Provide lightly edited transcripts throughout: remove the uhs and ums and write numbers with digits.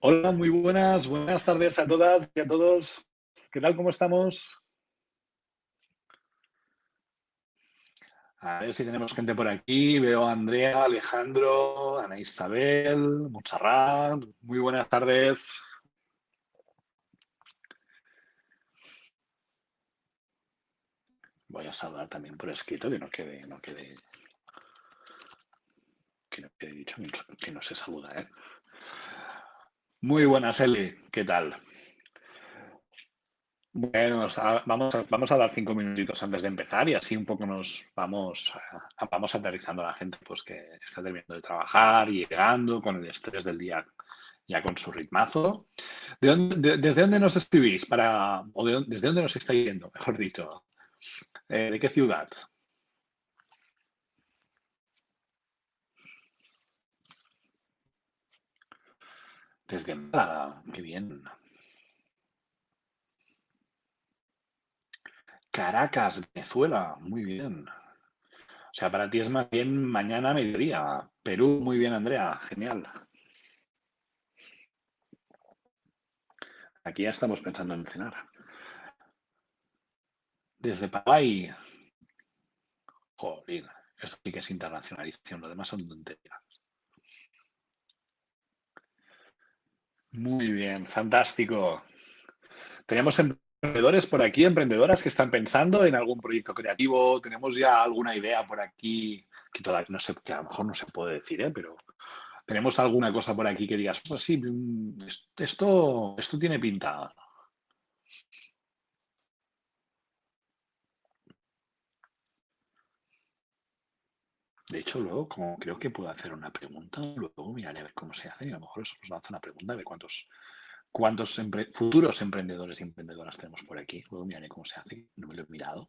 Hola, muy buenas tardes a todas y a todos. ¿Qué tal? ¿Cómo estamos? A ver si tenemos gente por aquí. Veo a Andrea, Alejandro, Ana Isabel, Montserrat. Muy buenas tardes. Voy a saludar también por escrito, que no quede dicho que no se saluda, ¿eh? Muy buenas, Eli. ¿Qué tal? Bueno, vamos a dar 5 minutitos antes de empezar y así un poco nos vamos aterrizando a la gente pues que está terminando de trabajar y llegando con el estrés del día ya con su ritmazo. ¿Desde dónde nos escribís desde dónde nos estáis yendo, mejor dicho? ¿De qué ciudad? Desde Málaga, qué bien. Caracas, Venezuela, muy bien. O sea, para ti es más bien mañana a mediodía. Perú, muy bien, Andrea, genial. Aquí ya estamos pensando en cenar. Desde Paraguay, jolín, esto sí que es internacionalización, lo demás son tonterías. Muy bien, fantástico. Tenemos emprendedores por aquí, emprendedoras que están pensando en algún proyecto creativo. Tenemos ya alguna idea por aquí que todavía no sé, que a lo mejor no se puede decir, ¿eh? Pero tenemos alguna cosa por aquí que digas, pues sí, esto tiene pinta. De hecho, luego, como creo que puedo hacer una pregunta, luego miraré a ver cómo se hace y a lo mejor eso nos lanza una pregunta, a ver cuántos futuros emprendedores y emprendedoras tenemos por aquí. Luego miraré cómo se hace, no me lo he mirado.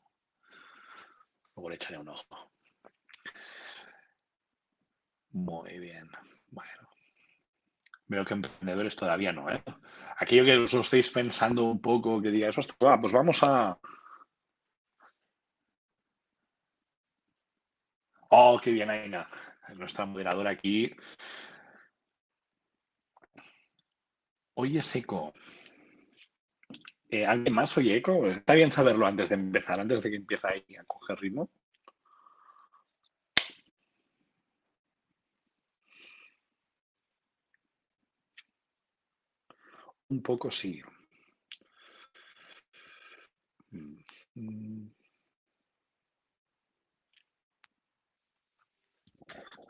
Luego le echaré un ojo. Muy bien. Bueno, veo que emprendedores todavía no, ¿eh? Aquello que os lo estáis pensando un poco, que digáis, "Ostras, va, pues vamos a... Oh, qué bien, Aina. Nuestra moderadora aquí. Oye, Seco. ¿Alguien más oye eco? Está bien saberlo antes de empezar, antes de que empiece ahí a coger ritmo. Un poco sí. Mm, mm.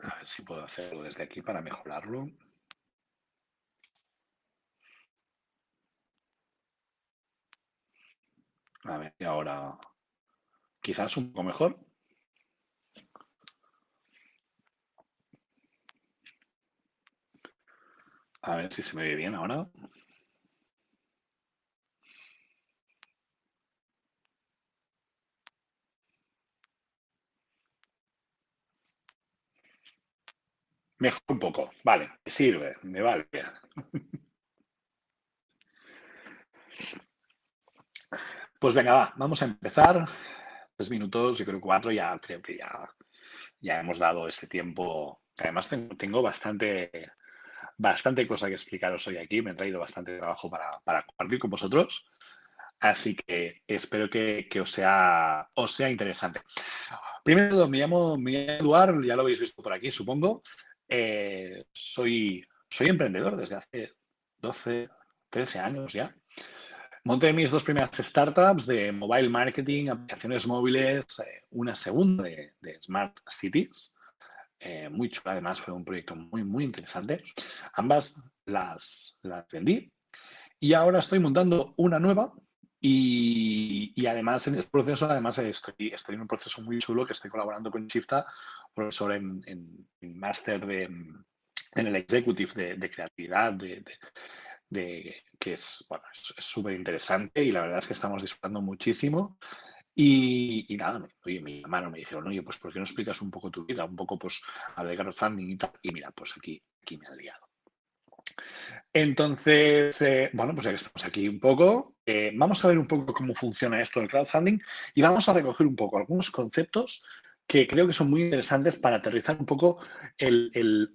A ver si puedo hacerlo desde aquí para mejorarlo. A ver si ahora quizás un poco mejor. A ver si se me ve bien ahora. Mejor un poco. Vale, me sirve, me vale. Pues venga, va, vamos a empezar. 3 minutos, yo creo 4, ya creo que ya hemos dado ese tiempo. Además, tengo bastante cosa que explicaros hoy aquí. Me he traído bastante trabajo para compartir con vosotros. Así que espero que os sea interesante. Primero, de todo, me llamo Eduard, ya lo habéis visto por aquí, supongo. Soy emprendedor desde hace 12, 13 años ya. Monté mis dos primeras startups de mobile marketing, aplicaciones móviles, una segunda de Smart Cities, muy chula, además fue un proyecto muy, muy interesante. Ambas las vendí y ahora estoy montando una nueva y además en este proceso, además estoy en un proceso muy chulo que estoy colaborando con Shifta, profesor en máster en el executive de creatividad, que es bueno, es súper interesante y la verdad es que estamos disfrutando muchísimo. Y nada, oye, me llamaron, me dijeron, oye, pues ¿por qué no explicas un poco tu vida? Un poco, pues, hablar de crowdfunding y tal. Y mira, pues aquí me han liado. Entonces, bueno, pues ya que estamos aquí un poco, vamos a ver un poco cómo funciona esto del crowdfunding y vamos a recoger un poco algunos conceptos que creo que son muy interesantes para aterrizar un poco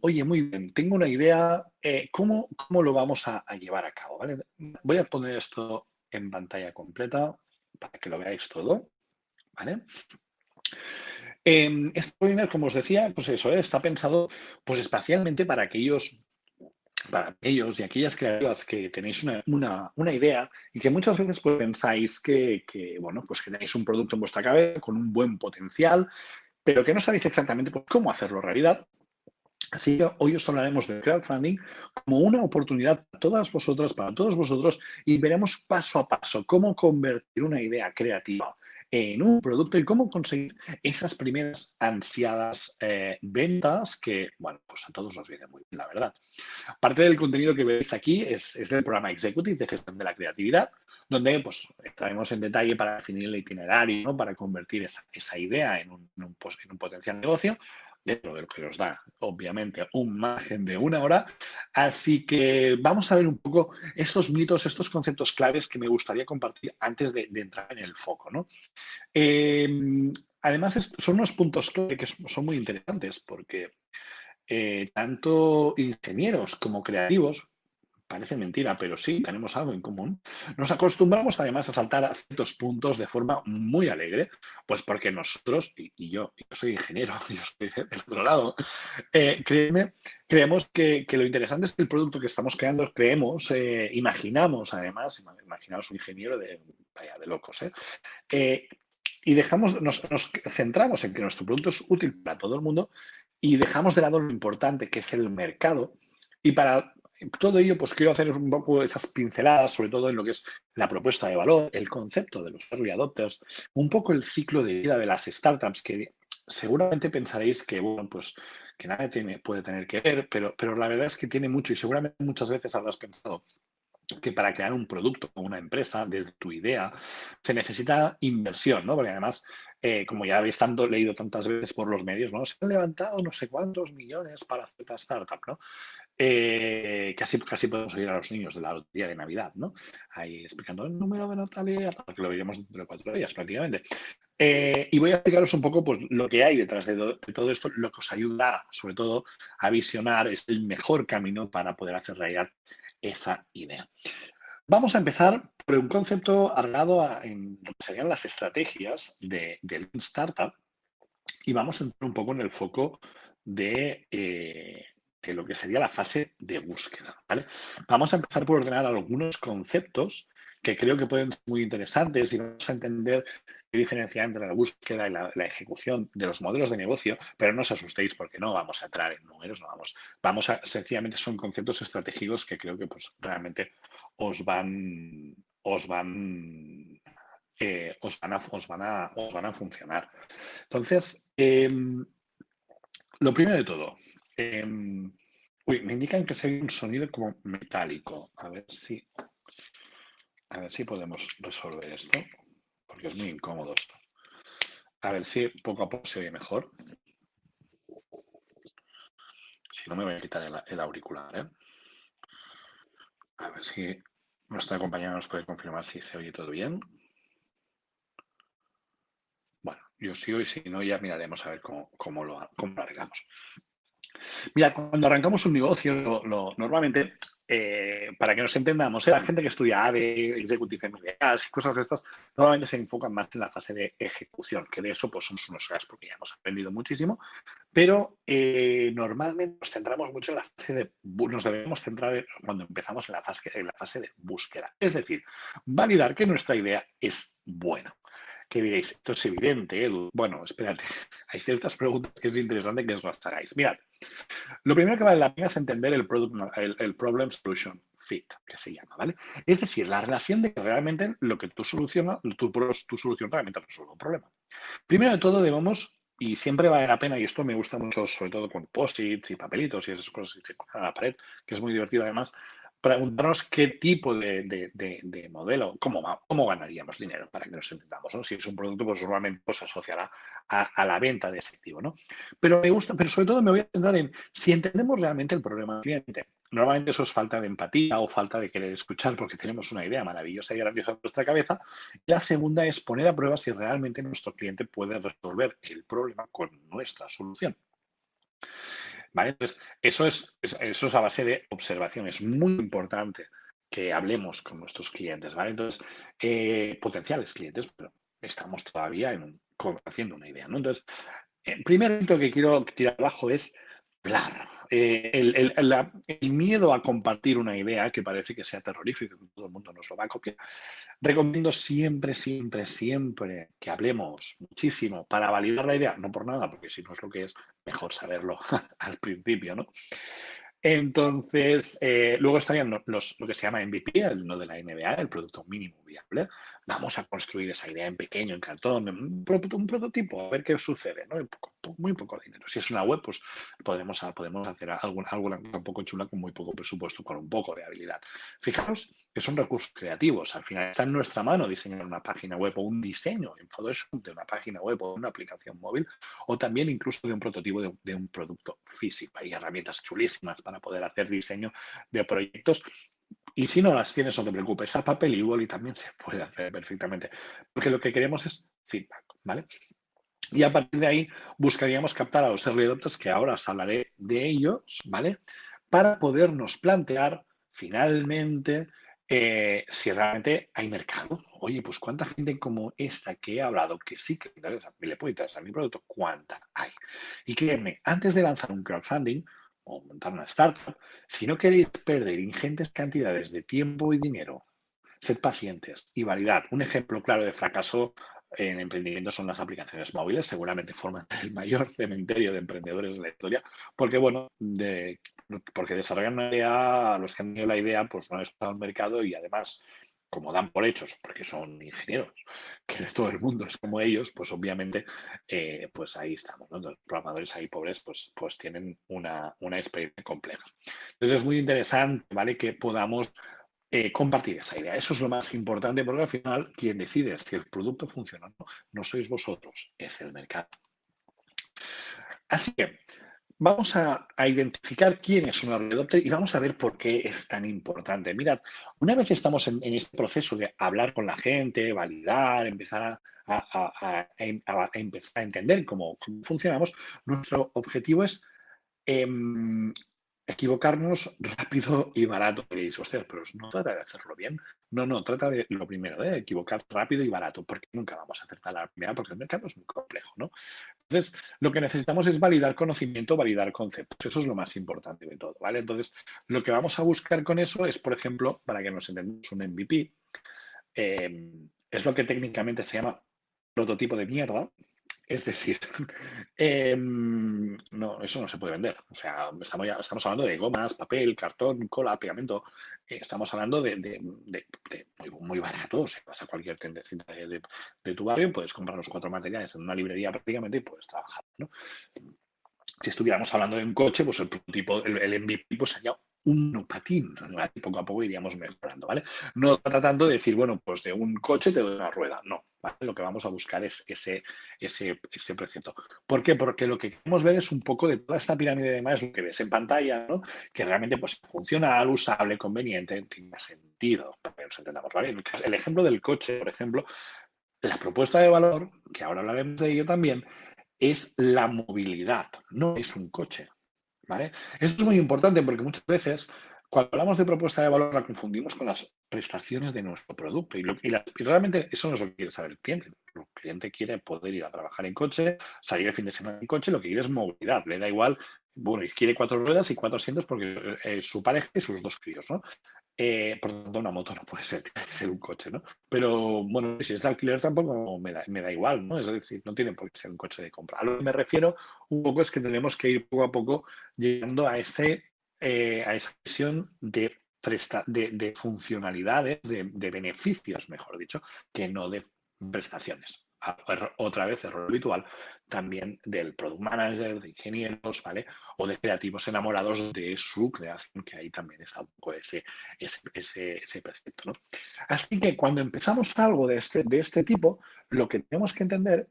oye, muy bien, tengo una idea, ¿cómo lo vamos a llevar a cabo? ¿Vale? Voy a poner esto en pantalla completa para que lo veáis todo, ¿vale? Este webinar, como os decía, pues eso, está pensado pues espacialmente para aquellos y aquellas creativas que tenéis una idea y que muchas veces pues, pensáis bueno, pues que tenéis un producto en vuestra cabeza con un buen potencial, pero que no sabéis exactamente pues, cómo hacerlo realidad. Así que hoy os hablaremos de crowdfunding como una oportunidad para todas vosotras, para todos vosotros, y veremos paso a paso cómo convertir una idea creativa en un producto y cómo conseguir esas primeras ansiadas ventas que, bueno, pues a todos nos viene muy bien, la verdad. Parte del contenido que veis aquí es del programa Executive de gestión de la creatividad, donde pues, entraremos en detalle para definir el itinerario, ¿no? Para convertir esa idea en un potencial negocio, dentro de lo que nos da, obviamente, un margen de 1 hora. Así que vamos a ver un poco estos mitos, estos conceptos claves que me gustaría compartir antes de entrar en el foco, ¿no? Además, son unos puntos clave que son muy interesantes porque tanto ingenieros como creativos, parece mentira, pero sí, tenemos algo en común. Nos acostumbramos además a saltar a ciertos puntos de forma muy alegre, pues porque nosotros, y yo soy ingeniero, yo soy del otro lado, creemos que lo interesante es que el producto que estamos creando, imaginamos además, imaginaos un ingeniero vaya, de locos, y nos centramos en que nuestro producto es útil para todo el mundo y dejamos de lado lo importante que es el mercado. Y para todo ello, pues quiero hacer un poco esas pinceladas, sobre todo en lo que es la propuesta de valor, el concepto de los early adopters, un poco el ciclo de vida de las startups, que seguramente pensaréis que, bueno, pues que nada puede tener que ver, pero la verdad es que tiene mucho y seguramente muchas veces habrás pensado que para crear un producto o una empresa, desde tu idea, se necesita inversión, ¿no? Porque además, como ya habéis leído tantas veces por los medios, ¿no? Se han levantado no sé cuántos millones para cierta startup, ¿no? Casi podemos oír a los niños de la lotería de Navidad, ¿no? Ahí explicando el número de Natalia, para que lo veamos dentro de 4 días prácticamente. Y voy a explicaros un poco pues, lo que hay detrás de todo esto, lo que os ayuda, sobre todo, a visionar es el mejor camino para poder hacer realidad esa idea. Vamos a empezar por un concepto arraigado en lo que serían las estrategias de Lean Startup y vamos a entrar un poco en el foco de lo que sería la fase de búsqueda, ¿vale? Vamos a empezar por ordenar algunos conceptos que creo que pueden ser muy interesantes y vamos a entender qué diferencia entre la búsqueda y la ejecución de los modelos de negocio, pero no os asustéis porque no vamos a entrar en números, no sencillamente son conceptos estratégicos que creo que pues realmente os van a funcionar. Entonces, lo primero de todo, me indican que se oye un sonido como metálico. A ver si podemos resolver esto, porque es muy incómodo esto. A ver si poco a poco se oye mejor. Si no, me voy a quitar el auricular, ¿eh? A ver si nuestra compañera nos puede confirmar si se oye todo bien. Bueno, yo sigo y si no, ya miraremos a ver cómo lo arreglamos. Mira, cuando arrancamos un negocio, normalmente, para que nos entendamos, la gente que estudia ADE, Executive MBAs y cosas de estas, normalmente se enfocan más en la fase de ejecución, que de eso pues somos unos cracks porque ya hemos aprendido muchísimo, pero normalmente nos centramos mucho en la fase nos debemos centrar cuando empezamos en la fase de búsqueda. Es decir, validar que nuestra idea es buena. Que diréis, esto es evidente, Edu. Bueno, espérate, hay ciertas preguntas que es interesante que os las hagáis. Mirad, lo primero que vale la pena es entender el Problem Solution Fit, que se llama, ¿vale? Es decir, la relación de que realmente lo que tú solucionas, tu solución realmente resuelve un problema. Primero de todo debemos, y siempre vale la pena, y esto me gusta mucho, sobre todo con post-its y papelitos y esas cosas que se ponen a la pared, que es muy divertido además, preguntarnos qué tipo de modelo, cómo ganaríamos dinero para que nos entendamos, ¿no? Si es un producto, pues normalmente se asociará a la venta de ese activo, ¿no? Pero sobre todo me voy a centrar en si entendemos realmente el problema del cliente. Normalmente eso es falta de empatía o falta de querer escuchar porque tenemos una idea maravillosa y grandiosa en nuestra cabeza. La segunda es poner a prueba si realmente nuestro cliente puede resolver el problema con nuestra solución. ¿Vale? Entonces, eso es a base de observación. Es muy importante que hablemos con nuestros clientes, ¿vale? Entonces, potenciales clientes, pero estamos todavía haciendo una idea, ¿no? Entonces, el primer mito que quiero tirar abajo es hablar. El miedo a compartir una idea que parece que sea terrorífica, que todo el mundo nos lo va a copiar. Recomiendo siempre, siempre, siempre que hablemos muchísimo para validar la idea, no por nada, porque si no es lo que es, mejor saberlo al principio, ¿no? Entonces, luego estarían lo que se llama MVP, no de la NBA, el producto mínimo viable. Vamos a construir esa idea en pequeño, en cartón, en un prototipo, a ver qué sucede, ¿no? Muy poco dinero. Si es una web, pues podemos hacer alguna cosa un poco chula con muy poco presupuesto, con un poco de habilidad. Fijaros que son recursos creativos. Al final está en nuestra mano diseñar una página web o un diseño en Photoshop de una página web o una aplicación móvil o también incluso de un prototipo de un producto físico. Hay herramientas chulísimas para poder hacer diseño de proyectos. Y si no las tienes, no te preocupes, a papel y boli también se puede hacer perfectamente. Porque lo que queremos es feedback, ¿vale? Y a partir de ahí buscaríamos captar a los early adopters, que ahora os hablaré de ellos, ¿vale? Para podernos plantear finalmente si realmente hay mercado. Oye, pues cuánta gente como esta que he hablado, que sí que le puede interesar mi producto, ¿cuánta hay? Y créanme, antes de lanzar un crowdfunding o montar una startup, si no queréis perder ingentes cantidades de tiempo y dinero, sed pacientes y validad. Un ejemplo claro de fracaso en emprendimiento son las aplicaciones móviles. Seguramente forman el mayor cementerio de emprendedores de la historia, porque, bueno, porque desarrollan una idea, los que han tenido la idea, pues no han estado al mercado y además, como dan por hechos, porque son ingenieros, que todo el mundo es como ellos, pues obviamente, pues ahí estamos, ¿no? Los programadores ahí pobres, pues tienen una experiencia compleja. Entonces es muy interesante, ¿vale? Que podamos compartir esa idea. Eso es lo más importante porque al final quien decide si el producto funciona o no, no sois vosotros, es el mercado. Así que vamos a identificar quién es un early adopter y vamos a ver por qué es tan importante. Mirad, una vez estamos en este proceso de hablar con la gente, validar, empezar a empezar a entender cómo funcionamos, nuestro objetivo es equivocarnos rápido y barato. Y dices, hostia, pero no trata de hacerlo bien. No, trata de lo primero, de equivocar rápido y barato, porque nunca vamos a acertar a la primera, porque el mercado es muy complejo, ¿no? Entonces, lo que necesitamos es validar conocimiento, validar conceptos. Eso es lo más importante de todo, ¿vale? Entonces, lo que vamos a buscar con eso es, por ejemplo, para que nos entendamos un MVP, es lo que técnicamente se llama prototipo de mierda. Es decir, no, eso no se puede vender. O sea, estamos hablando de gomas, papel, cartón, cola, pegamento. Estamos hablando de muy barato. O sea, vas a cualquier tiendecita de tu barrio, puedes comprar los 4 materiales en una librería prácticamente y puedes trabajar, ¿no? Si estuviéramos hablando de un coche, pues el prototipo, el MVP, pues sería un monopatín, ¿vale? Poco a poco iríamos mejorando, ¿vale? No trata tanto de decir, bueno, pues de un coche te doy una rueda, no, ¿vale? Lo que vamos a buscar es ese precepto. ¿Por qué? Porque lo que queremos ver es un poco de toda esta pirámide de demás, lo que ves en pantalla, ¿no? Que realmente pues funcional, usable, conveniente, tenga sentido, para que nos entendamos, ¿vale? El ejemplo del coche, por ejemplo, la propuesta de valor, que ahora hablaremos de ello también, es la movilidad, no es un coche, ¿vale? Eso es muy importante porque muchas veces cuando hablamos de propuesta de valor la confundimos con las prestaciones de nuestro producto y realmente eso no es lo que quiere saber el cliente. El cliente quiere poder ir a trabajar en coche, salir el fin de semana en coche, lo que quiere es movilidad, le da igual, bueno, y quiere 4 ruedas y 4 asientos porque su pareja y sus 2 críos, ¿no? Por lo tanto, una moto no puede ser, tiene que ser un coche, ¿no? Pero bueno, si es de alquiler tampoco me da igual, ¿no? Es decir, no tiene por qué ser un coche de compra. A lo que me refiero un poco es que tenemos que ir poco a poco llegando a esa visión de funcionalidades, de beneficios, mejor dicho, que no de prestaciones. Otra vez, error habitual también del product manager, de ingenieros, ¿vale? O de creativos enamorados de su creación, que ahí también está un poco ese precepto, ¿no? Así que cuando empezamos algo de este tipo, lo que tenemos que entender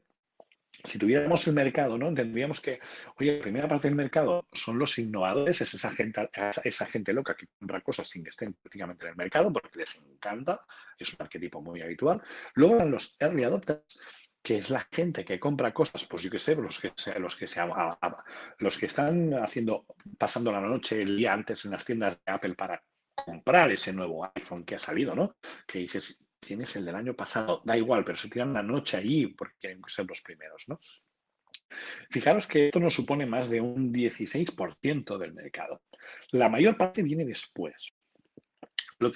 Si tuviéramos el mercado, ¿no? Tendríamos que, oye, la primera parte del mercado son los innovadores, es esa gente loca que compra cosas sin que estén prácticamente en el mercado porque les encanta, es un arquetipo muy habitual. Luego están los early adopters, que es la gente que compra cosas, pues yo qué sé, los que están pasando la noche el día antes en las tiendas de Apple para comprar ese nuevo iPhone que ha salido, ¿no? Que dices, tienes el del año pasado, da igual, pero se tiran la noche allí porque quieren ser los primeros, ¿no? Fijaros que esto nos supone más de un 16% del mercado. La mayor parte viene después.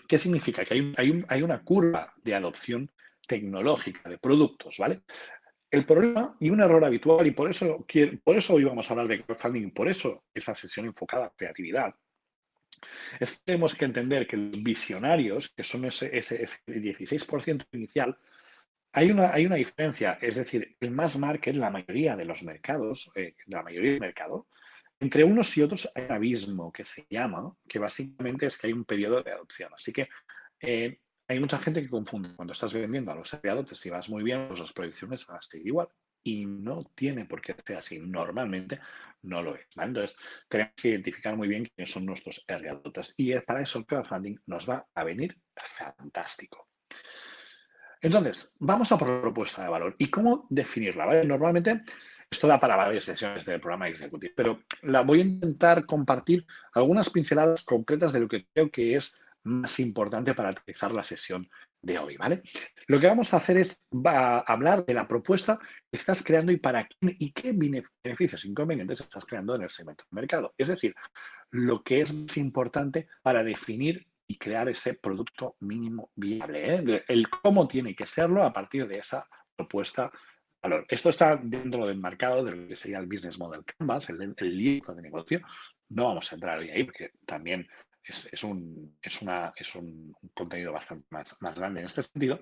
¿Qué significa? Que hay una curva de adopción tecnológica de productos, ¿vale? El problema y un error habitual, y por eso hoy vamos a hablar de crowdfunding, por eso esa sesión enfocada a creatividad, es que tenemos que entender que los visionarios, que son ese 16% inicial, hay una diferencia. Es decir, el mass market, la mayoría de los mercados, la mayoría del mercado, entre unos y otros hay un abismo que se llama, que básicamente es que hay un periodo de adopción. Así que hay mucha gente que confunde. Cuando estás vendiendo a los adopters, si vas muy bien, pues las proyecciones van a seguir igual. Y no tiene por qué ser así. Normalmente no lo es, ¿vale? Entonces, tenemos que identificar muy bien quiénes son nuestros early adopters. Y para eso el crowdfunding nos va a venir fantástico. Entonces, vamos a por la propuesta de valor. ¿Y cómo definirla? ¿Vale? Normalmente esto da para varias sesiones del programa Executive, pero voy a intentar compartir algunas pinceladas concretas de lo que creo que es más importante para aterrizar la sesión de hoy, ¿vale? Lo que vamos a hacer es hablar de la propuesta que estás creando y para quién y qué beneficios e inconvenientes estás creando en el segmento del mercado. Es decir, lo que es más importante para definir y crear ese producto mínimo viable, ¿eh? El cómo tiene que serlo a partir de esa propuesta de valor. Esto está dentro del mercado de lo que sería el Business Model Canvas, el libro de negocio. No vamos a entrar hoy ahí porque también es un contenido bastante más grande en este sentido.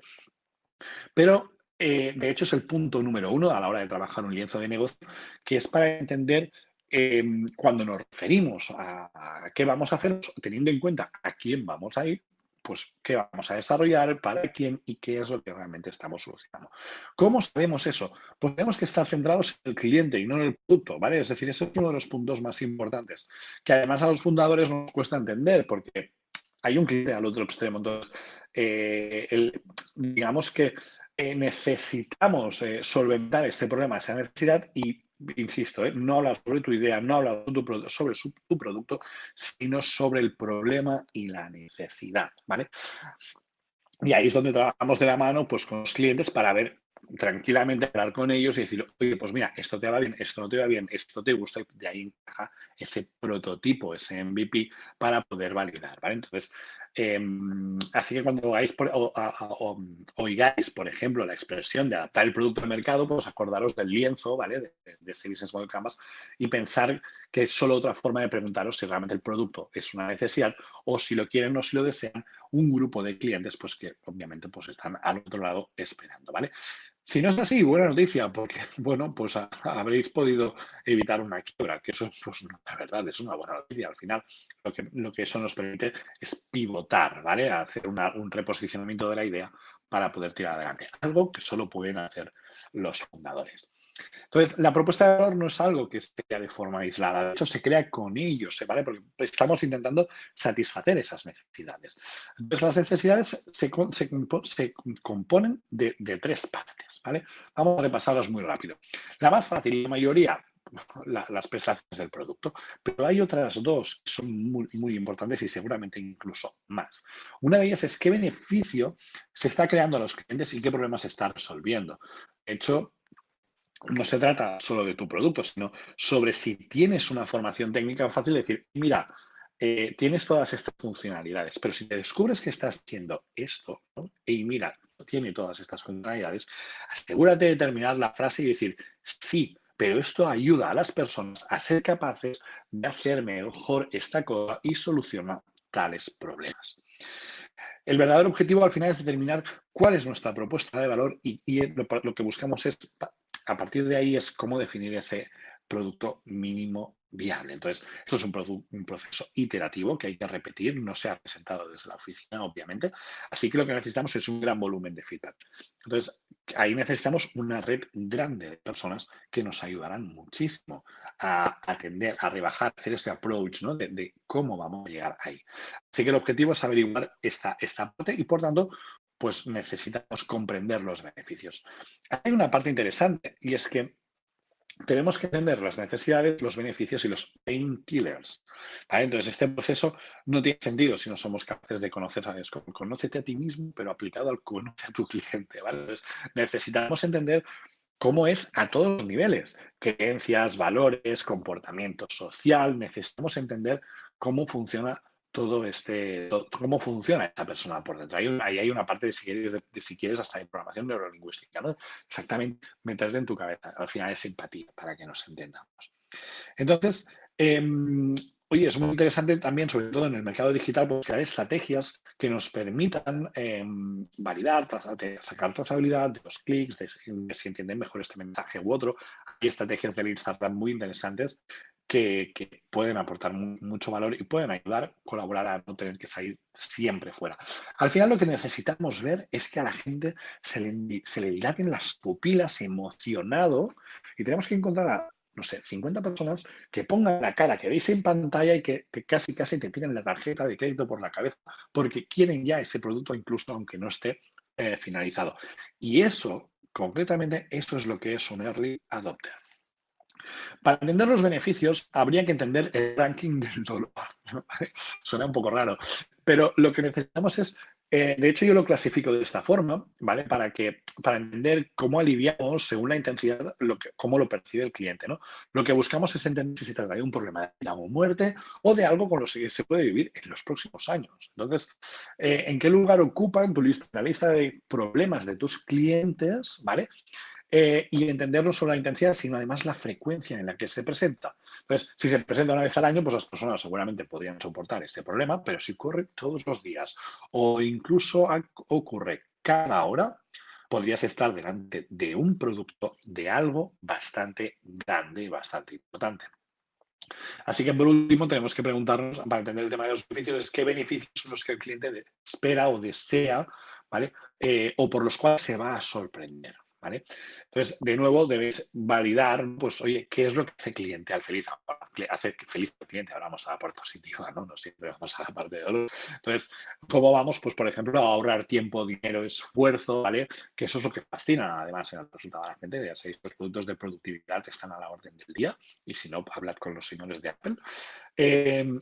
Pero, de hecho, es el punto número 1 a la hora de trabajar un lienzo de negocio, que es para entender cuando nos referimos a qué vamos a hacer, teniendo en cuenta a quién vamos a ir, pues qué vamos a desarrollar, para quién y qué es lo que realmente estamos solucionando. ¿Cómo sabemos eso? Pues tenemos que estar centrados en el cliente y no en el producto, ¿vale? Es decir, ese es uno de los puntos más importantes, que además a los fundadores nos cuesta entender porque hay un cliente al otro extremo. Entonces, digamos que necesitamos solventar este problema, esa necesidad y, insisto, no hablar sobre tu idea, no hablar sobre tu producto, sino sobre el problema y la necesidad, ¿vale? Y ahí es donde trabajamos de la mano pues, con los clientes para ver tranquilamente, hablar con ellos y decir, oye, pues mira, esto te va bien, esto no te va bien, esto te gusta, y de ahí encaja ese prototipo, ese MVP para poder validar, ¿vale? Entonces, así que cuando oigáis, por ejemplo, la expresión de adaptar el producto al mercado, pues acordaros del lienzo, ¿vale? De ese Business Model Canvas y pensar que es solo otra forma de preguntaros si realmente el producto es una necesidad o si lo quieren o si lo desean un grupo de clientes pues que obviamente pues están al otro lado esperando, ¿vale? Si no es así, buena noticia, porque, bueno, pues habréis podido evitar una quiebra, que eso, pues, la verdad, es una buena noticia. Al final, lo que eso nos permite es pivotar, ¿vale? Hacer un reposicionamiento de la idea para poder tirar adelante. Algo que solo pueden hacer los fundadores. Entonces, la propuesta de valor no es algo que se crea de forma aislada, de hecho se crea con ellos, ¿vale? Porque estamos intentando satisfacer esas necesidades. Entonces, las necesidades se componen de tres partes, ¿vale? Vamos a repasarlas muy rápido. La más fácil, la mayoría, las prestaciones del producto, pero hay otras dos que son muy, muy importantes y seguramente incluso más. Una de ellas es qué beneficio se está creando a los clientes y qué problemas se está resolviendo. De hecho, no se trata solo de tu producto, sino sobre si tienes una formación técnica fácil de decir, mira, tienes todas estas funcionalidades, pero si te descubres que estás haciendo esto, ¿no? Y mira, tiene todas estas funcionalidades, asegúrate de terminar la frase y decir, sí, pero esto ayuda a las personas a ser capaces de hacer mejor esta cosa y solucionar tales problemas. El verdadero objetivo al final es determinar cuál es nuestra propuesta de valor y lo que buscamos es, a partir de ahí, es cómo definir ese producto mínimo viable. Entonces, esto es un proceso iterativo que hay que repetir, no se ha presentado desde la oficina, obviamente, así que lo que necesitamos es un gran volumen de feedback. Entonces, ahí necesitamos una red grande de personas que nos ayudarán muchísimo a atender, a rebajar, a hacer ese approach, ¿no? de cómo vamos a llegar ahí. Así que el objetivo es averiguar esta parte y, por tanto, pues necesitamos comprender los beneficios. Hay una parte interesante y es que tenemos que entender las necesidades, los beneficios y los painkillers. ¿Vale? Entonces, este proceso no tiene sentido si no somos capaces de conocer, ¿sabes? Conócete a ti mismo, pero aplicado al conoce a tu cliente. ¿Vale? Entonces, necesitamos entender cómo es a todos los niveles, creencias, valores, comportamiento social. Necesitamos entender cómo funciona cómo funciona esa persona por dentro. Ahí hay una parte, si quieres, hasta de programación neurolingüística, ¿no? Exactamente, meterte en tu cabeza. Al final es empatía, para que nos entendamos. Entonces, oye, es muy interesante también, sobre todo en el mercado digital, pues, crear estrategias que nos permitan validar, sacar trazabilidad de los clics, de si entienden mejor este mensaje u otro. Hay estrategias del Instagram muy interesantes que pueden aportar mucho valor y pueden ayudar, colaborar a no tener que salir siempre fuera. Al final, lo que necesitamos ver es que a la gente se le dilaten las pupilas emocionado y tenemos que encontrar a no sé, 50 personas que pongan la cara que veis en pantalla y que casi te tiren la tarjeta de crédito por la cabeza porque quieren ya ese producto incluso aunque no esté finalizado. Y eso, concretamente, eso es lo que es un early adopter. Para entender los beneficios, habría que entender el ranking del dolor. Suena un poco raro, pero lo que necesitamos es, de hecho yo lo clasifico de esta forma, ¿vale? Para entender cómo aliviamos, según la intensidad, cómo lo percibe el cliente, ¿no? Lo que buscamos es entender si se trata de un problema de vida o muerte o de algo con lo que se puede vivir en los próximos años. Entonces, ¿en qué lugar ocupa en tu lista, la lista de problemas de tus clientes, ¿vale? Y entender no solo la intensidad, sino además la frecuencia en la que se presenta. Entonces, si se presenta una vez al año, pues las personas seguramente podrían soportar este problema, pero si ocurre todos los días o incluso ocurre cada hora, podrías estar delante de un producto, de algo bastante grande y bastante importante. Así que, por último, tenemos que preguntarnos, para entender el tema de los beneficios, es qué beneficios son los que el cliente espera o desea, ¿vale? O por los cuales se va a sorprender. ¿Vale? Entonces, de nuevo, debéis validar, pues, oye, ¿qué es lo que hace cliente al feliz? Hace feliz al cliente, ahora vamos a la parte positiva, ¿no? No siempre vamos a la parte de dolor. Entonces, ¿cómo vamos? Pues, por ejemplo, a ahorrar tiempo, dinero, esfuerzo, ¿vale? Que eso es lo que fascina, además, en el resultado a la gente. Ya sabéis, los productos de productividad están a la orden del día y si no, hablad con los señores de Apple.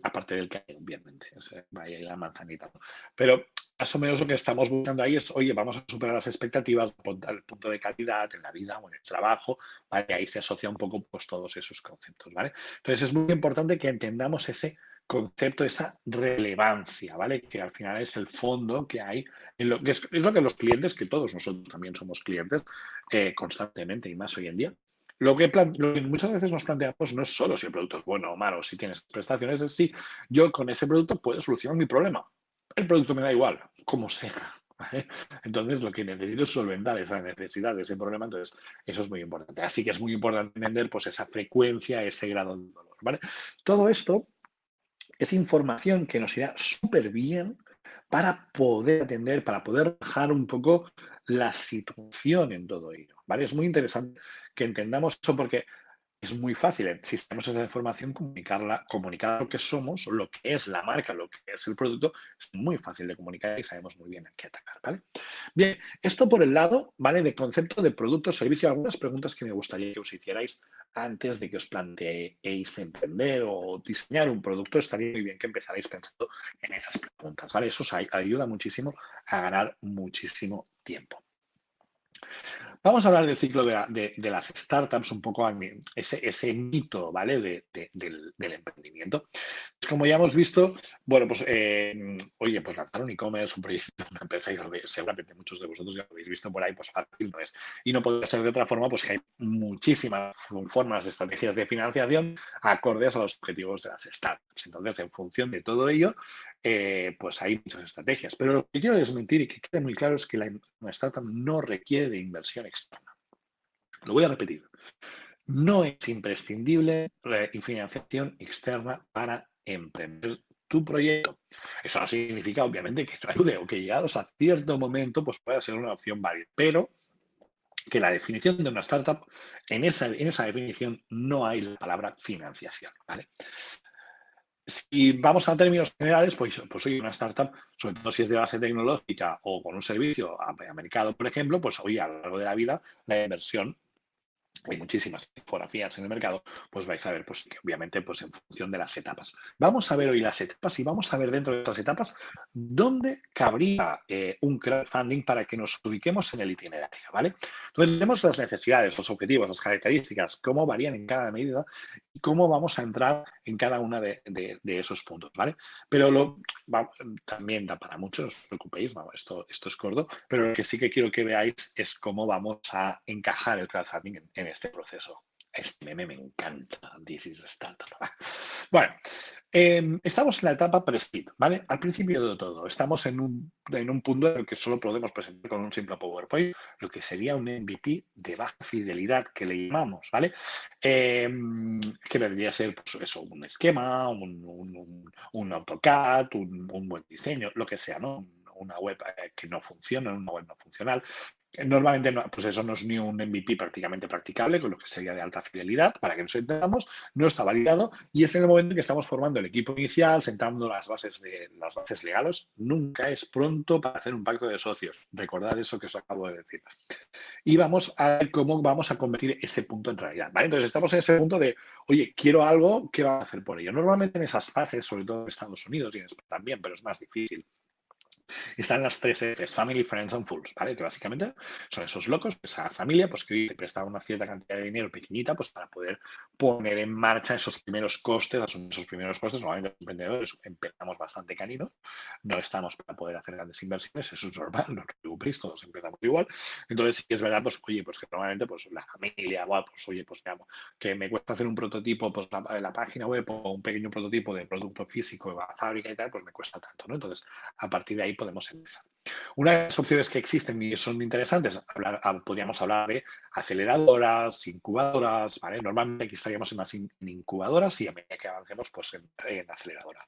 Aparte del que hay, obviamente, vaya la manzanita. ¿No? Pero más o menos lo que estamos buscando ahí es, oye, vamos a superar las expectativas al punto de calidad en la vida o en el trabajo, ¿vale? Y ahí se asocia un poco pues, todos esos conceptos, ¿vale? Entonces es muy importante que entendamos ese concepto, esa relevancia, ¿vale? Que al final es el fondo que hay, en lo que es lo que los clientes, que todos nosotros también somos clientes constantemente y más hoy en día, lo que muchas veces nos planteamos no es solo si el producto es bueno o malo, si tienes prestaciones, es si yo con ese producto puedo solucionar mi problema. El producto me da igual, como sea. ¿Vale? Entonces, lo que necesito es solventar esa necesidad, ese problema. Entonces, eso es muy importante. Así que es muy importante entender pues, esa frecuencia, ese grado de dolor. ¿Vale? Todo esto es información que nos irá súper bien para poder atender, para poder bajar un poco la situación en todo ello. ¿Vale? Es muy interesante que entendamos eso porque es muy fácil, si tenemos esa información, comunicar lo que somos, lo que es la marca, lo que es el producto, es muy fácil de comunicar y sabemos muy bien a qué atacar, ¿vale? Bien, esto por el lado, ¿vale? De concepto de producto, servicio, algunas preguntas que me gustaría que os hicierais antes de que os planteéis emprender o diseñar un producto, estaría muy bien que empezarais pensando en esas preguntas, ¿vale? Eso os ayuda muchísimo a ganar muchísimo tiempo. Vamos a hablar del ciclo de las startups, un poco ese mito, ¿vale? Del emprendimiento. Pues como ya hemos visto, bueno, pues, oye, pues lanzar un e-commerce, un proyecto, una empresa, y seguramente muchos de vosotros ya lo habéis visto por ahí, pues fácil no es. Y no podría ser de otra forma, pues que hay muchísimas formas de estrategias de financiación acordes a los objetivos de las startups. Entonces, en función de todo ello, pues hay muchas estrategias. Pero lo que quiero desmentir y que quede muy claro es que una startup no requiere de inversión externa. Lo voy a repetir. No es imprescindible la financiación externa para emprender tu proyecto. Eso no significa, obviamente, que no ayude o que llegados a cierto momento pues pueda ser una opción válida, pero que la definición de una startup, en esa definición no hay la palabra financiación, ¿vale? Si vamos a términos generales, pues oye, una startup, sobre todo si es de base tecnológica o con un servicio a mercado, por ejemplo, pues oye, a lo largo de la vida, la inversión, hay muchísimas infografías en el mercado, pues vais a ver pues, que obviamente pues, en función de las etapas. Vamos a ver hoy las etapas y vamos a ver dentro de estas etapas dónde cabría un crowdfunding para que nos ubiquemos en el itinerario, ¿vale? Entonces, tenemos las necesidades, los objetivos, las características, cómo varían en cada medida y cómo vamos a entrar en cada una de esos puntos, ¿vale? Pero también da para mucho, no os preocupéis, vamos, esto es corto, pero lo que sí que quiero que veáis es cómo vamos a encajar el crowdfunding en este proceso. Este meme me encanta, This is a Startup. Bueno, estamos en la etapa pre-seed, ¿vale? Al principio de todo, estamos en un punto en el que solo podemos presentar con un simple PowerPoint lo que sería un MVP de baja fidelidad que le llamamos, ¿vale? Que vendría a ser pues, eso, un esquema, un AutoCAD, un buen diseño, lo que sea, ¿no? Una web que no funciona, una web no funcional. Normalmente, pues eso no es ni un MVP prácticamente practicable, con lo que sería de alta fidelidad, para que nos entendamos, no está validado y es en el momento en que estamos formando el equipo inicial, sentando las bases legales. Nunca es pronto para hacer un pacto de socios. Recordad eso que os acabo de decir. Y vamos a ver cómo vamos a convertir ese punto en realidad, ¿vale? Entonces, estamos en ese punto de, oye, quiero algo, ¿qué va a hacer por ello? Normalmente en esas fases, sobre todo en Estados Unidos y en España también, pero es más difícil, están las 3 Fs, Family, Friends and Fools, ¿vale? Que básicamente son esos locos, esa familia, pues que hoy te presta una cierta cantidad de dinero pequeñita, pues para poder poner en marcha esos primeros costes, esos primeros costes. Normalmente los emprendedores empezamos bastante caninos, no estamos para poder hacer grandes inversiones, eso es normal, no os preocupéis, todos empezamos igual. Entonces, sí que es verdad, pues, oye, pues que normalmente, pues la familia, pues, oye, pues digamos, que me cuesta hacer un prototipo, pues la página web o un pequeño prototipo de producto físico de la fábrica y tal, pues me cuesta tanto, ¿no? Entonces, a partir de ahí podemos empezar. Una de las opciones que existen y son interesantes, podríamos hablar de aceleradoras, incubadoras, ¿vale? Normalmente aquí estaríamos en incubadoras y a medida que avancemos, pues en aceleradoras.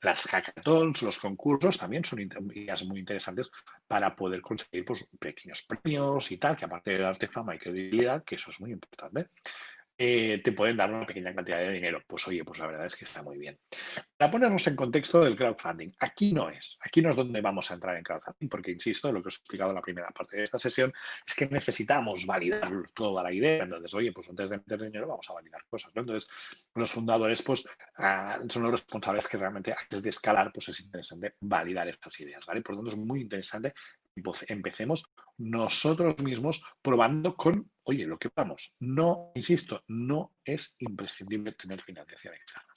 Las hackathons, los concursos también son ideas muy interesantes para poder conseguir pues, pequeños premios y tal, que aparte de darte fama y credibilidad, que eso es muy importante, te pueden dar una pequeña cantidad de dinero. Pues oye, pues la verdad es que está muy bien. Para ponernos en contexto del crowdfunding, aquí no es donde vamos a entrar en crowdfunding, porque insisto, lo que os he explicado en la primera parte de esta sesión es que necesitamos validar toda la idea. Entonces, oye, pues antes de meter dinero vamos a validar cosas, ¿no? Entonces, los fundadores, pues, son los responsables que realmente antes de escalar, pues es interesante validar estas ideas, ¿vale? Por lo tanto, es muy interesante que empecemos nosotros mismos probando con, oye, lo que vamos. No, insisto, no es imprescindible tener financiación externa.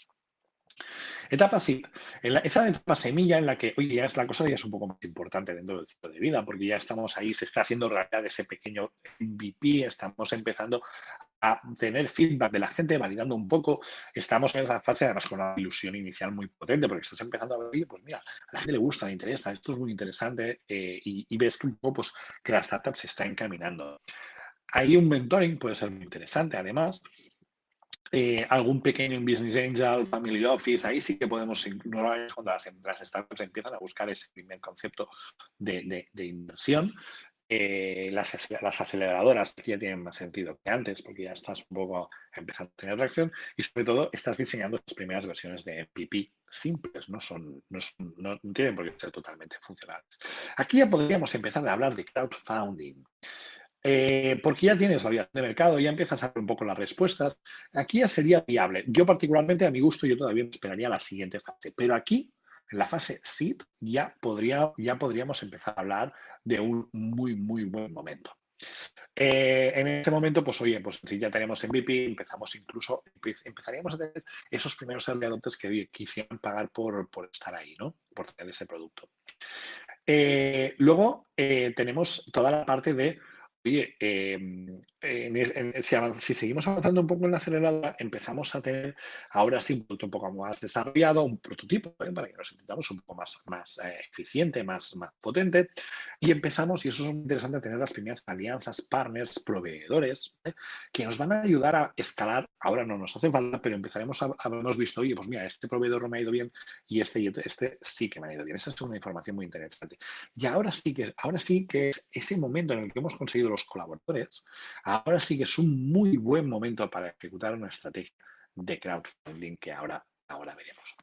Etapa sí, esa etapa semilla en la que, oye, ya es la cosa ya es un poco más importante dentro del ciclo de vida, porque ya estamos ahí, se está haciendo realidad ese pequeño MVP, estamos empezando a tener feedback de la gente, validando un poco, estamos en esa fase además con una ilusión inicial muy potente, porque estás empezando a ver, oye, pues mira, a la gente le gusta, le interesa, esto es muy interesante y ves que un poco pues, que la startup se está encaminando. Ahí un mentoring puede ser muy interesante, además, algún pequeño en Business Angel, Family Office, ahí sí que podemos, normalmente cuando las startups empiezan a buscar ese primer concepto de inversión, las aceleradoras ya tienen más sentido que antes, porque ya estás un poco empezando a tener reacción y sobre todo estás diseñando las primeras versiones de MVP simples, no tienen por qué ser totalmente funcionales. Aquí ya podríamos empezar a hablar de crowdfunding. Porque ya tienes validación de mercado, ya empiezas a ver un poco las respuestas. Aquí ya sería viable. Yo particularmente, a mi gusto, yo todavía me esperaría la siguiente fase. Pero aquí, en la fase seed, ya podríamos empezar a hablar de un muy, muy buen momento. En ese momento, pues oye, pues si ya tenemos MVP, empezaríamos a tener esos primeros early adopters que oye, quisieran pagar por estar ahí, ¿no? Por tener ese producto. Luego tenemos toda la parte de oye, si seguimos avanzando un poco en la aceleradora, empezamos a tener ahora sí un producto un poco más desarrollado, un prototipo, para que nos sintamos un poco más eficiente, más potente, y empezamos, y eso es muy interesante, a tener las primeras alianzas, partners, proveedores, que nos van a ayudar a escalar. Ahora no nos hace falta, pero empezaremos a habernos visto, oye, pues mira, este proveedor no me ha ido bien y este sí que me ha ido bien. Esa es una información muy interesante. Y ahora sí que es ese momento en el que hemos conseguido los colaboradores, ahora sí que es un muy buen momento para ejecutar una estrategia de crowdfunding que ahora veremos.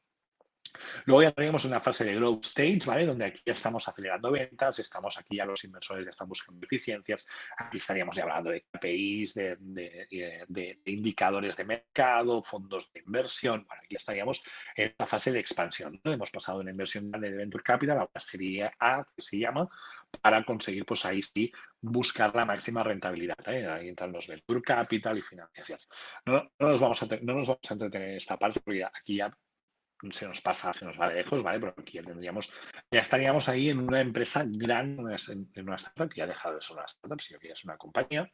Luego ya tenemos una fase de growth stage, ¿vale? Donde aquí ya estamos acelerando ventas, aquí ya los inversores ya están buscando eficiencias, aquí estaríamos ya hablando de KPIs, de indicadores de mercado, fondos de inversión. Bueno, aquí estaríamos en esta fase de expansión, ¿no? Hemos pasado una inversión grande de Venture Capital a una serie A, que se llama, para conseguir, pues ahí sí, buscar la máxima rentabilidad, ¿eh? Ahí entran los Venture Capital y financiación. No nos vamos a entretener en esta parte porque aquí ya se nos va de lejos, ¿vale? Pero aquí ya estaríamos ahí en una empresa grande, en una startup, que ya ha dejado de ser una startup, sino que ya es una compañía.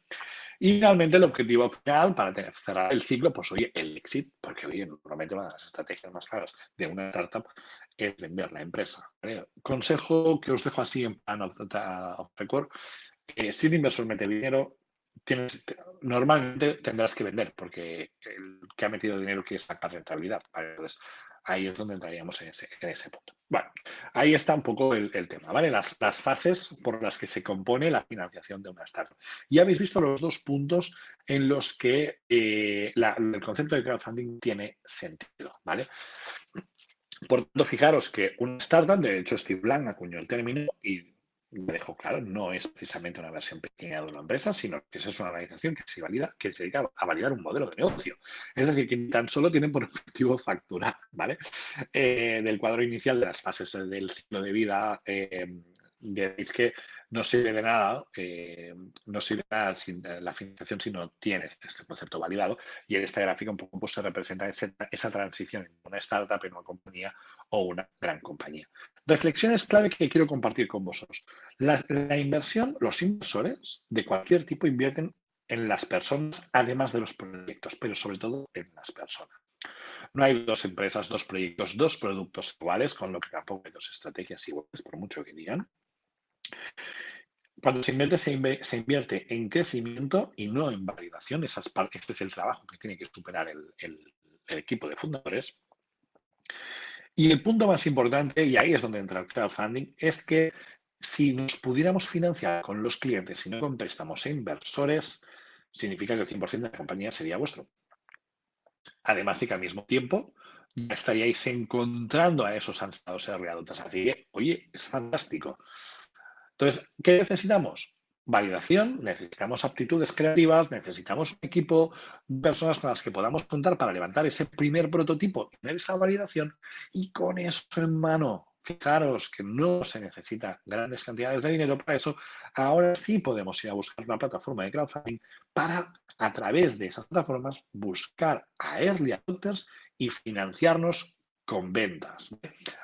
Y finalmente el objetivo final para cerrar el ciclo, pues oye, el exit, porque oye, normalmente una de las estrategias más claras de una startup es vender la empresa, ¿vale? Consejo que os dejo así en plan off record, si un inversor mete dinero, normalmente tendrás que vender, porque el que ha metido dinero quiere sacar rentabilidad, ¿vale? Entonces, ahí es donde entraríamos en ese punto. Bueno, ahí está un poco el tema, ¿vale? Las fases por las que se compone la financiación de una startup. Y habéis visto los dos puntos en los que el concepto de crowdfunding tiene sentido, ¿vale? Por tanto, fijaros que una startup, de hecho Steve Blank acuñó el término y me dejó claro, no es precisamente una versión pequeña de una empresa, sino que es una organización que se dedica a validar un modelo de negocio. Es decir, que tan solo tienen por objetivo facturar, ¿vale? Del cuadro inicial de las fases del ciclo de vida, veréis que no sirve de nada, sin la financiación si no tienes este concepto validado. Y en esta gráfica un poco pues, se representa esa transición en una startup, en una compañía o una gran compañía. Reflexiones clave que quiero compartir con vosotros. La inversión, los inversores de cualquier tipo invierten en las personas, además de los proyectos, pero sobre todo en las personas. No hay dos empresas, dos proyectos, dos productos iguales, con lo que tampoco hay dos estrategias iguales, por mucho que digan. Cuando se invierte en crecimiento y no en validación. Este es el trabajo que tiene que superar el equipo de fundadores. Y el punto más importante, y ahí es donde entra el crowdfunding, es que si nos pudiéramos financiar con los clientes y no con préstamos e inversores, significa que el 100% de la compañía sería vuestro. Además de que al mismo tiempo ya estaríais encontrando a esos ansiados early adopters. Así que, oye, es fantástico. Entonces, ¿qué necesitamos? Validación, necesitamos aptitudes creativas, necesitamos un equipo de personas con las que podamos contar para levantar ese primer prototipo, tener esa validación y con eso en mano. Fijaros que no se necesita grandes cantidades de dinero para eso. Ahora sí podemos ir a buscar una plataforma de crowdfunding para, a través de esas plataformas, buscar a early adopters y financiarnos con ventas.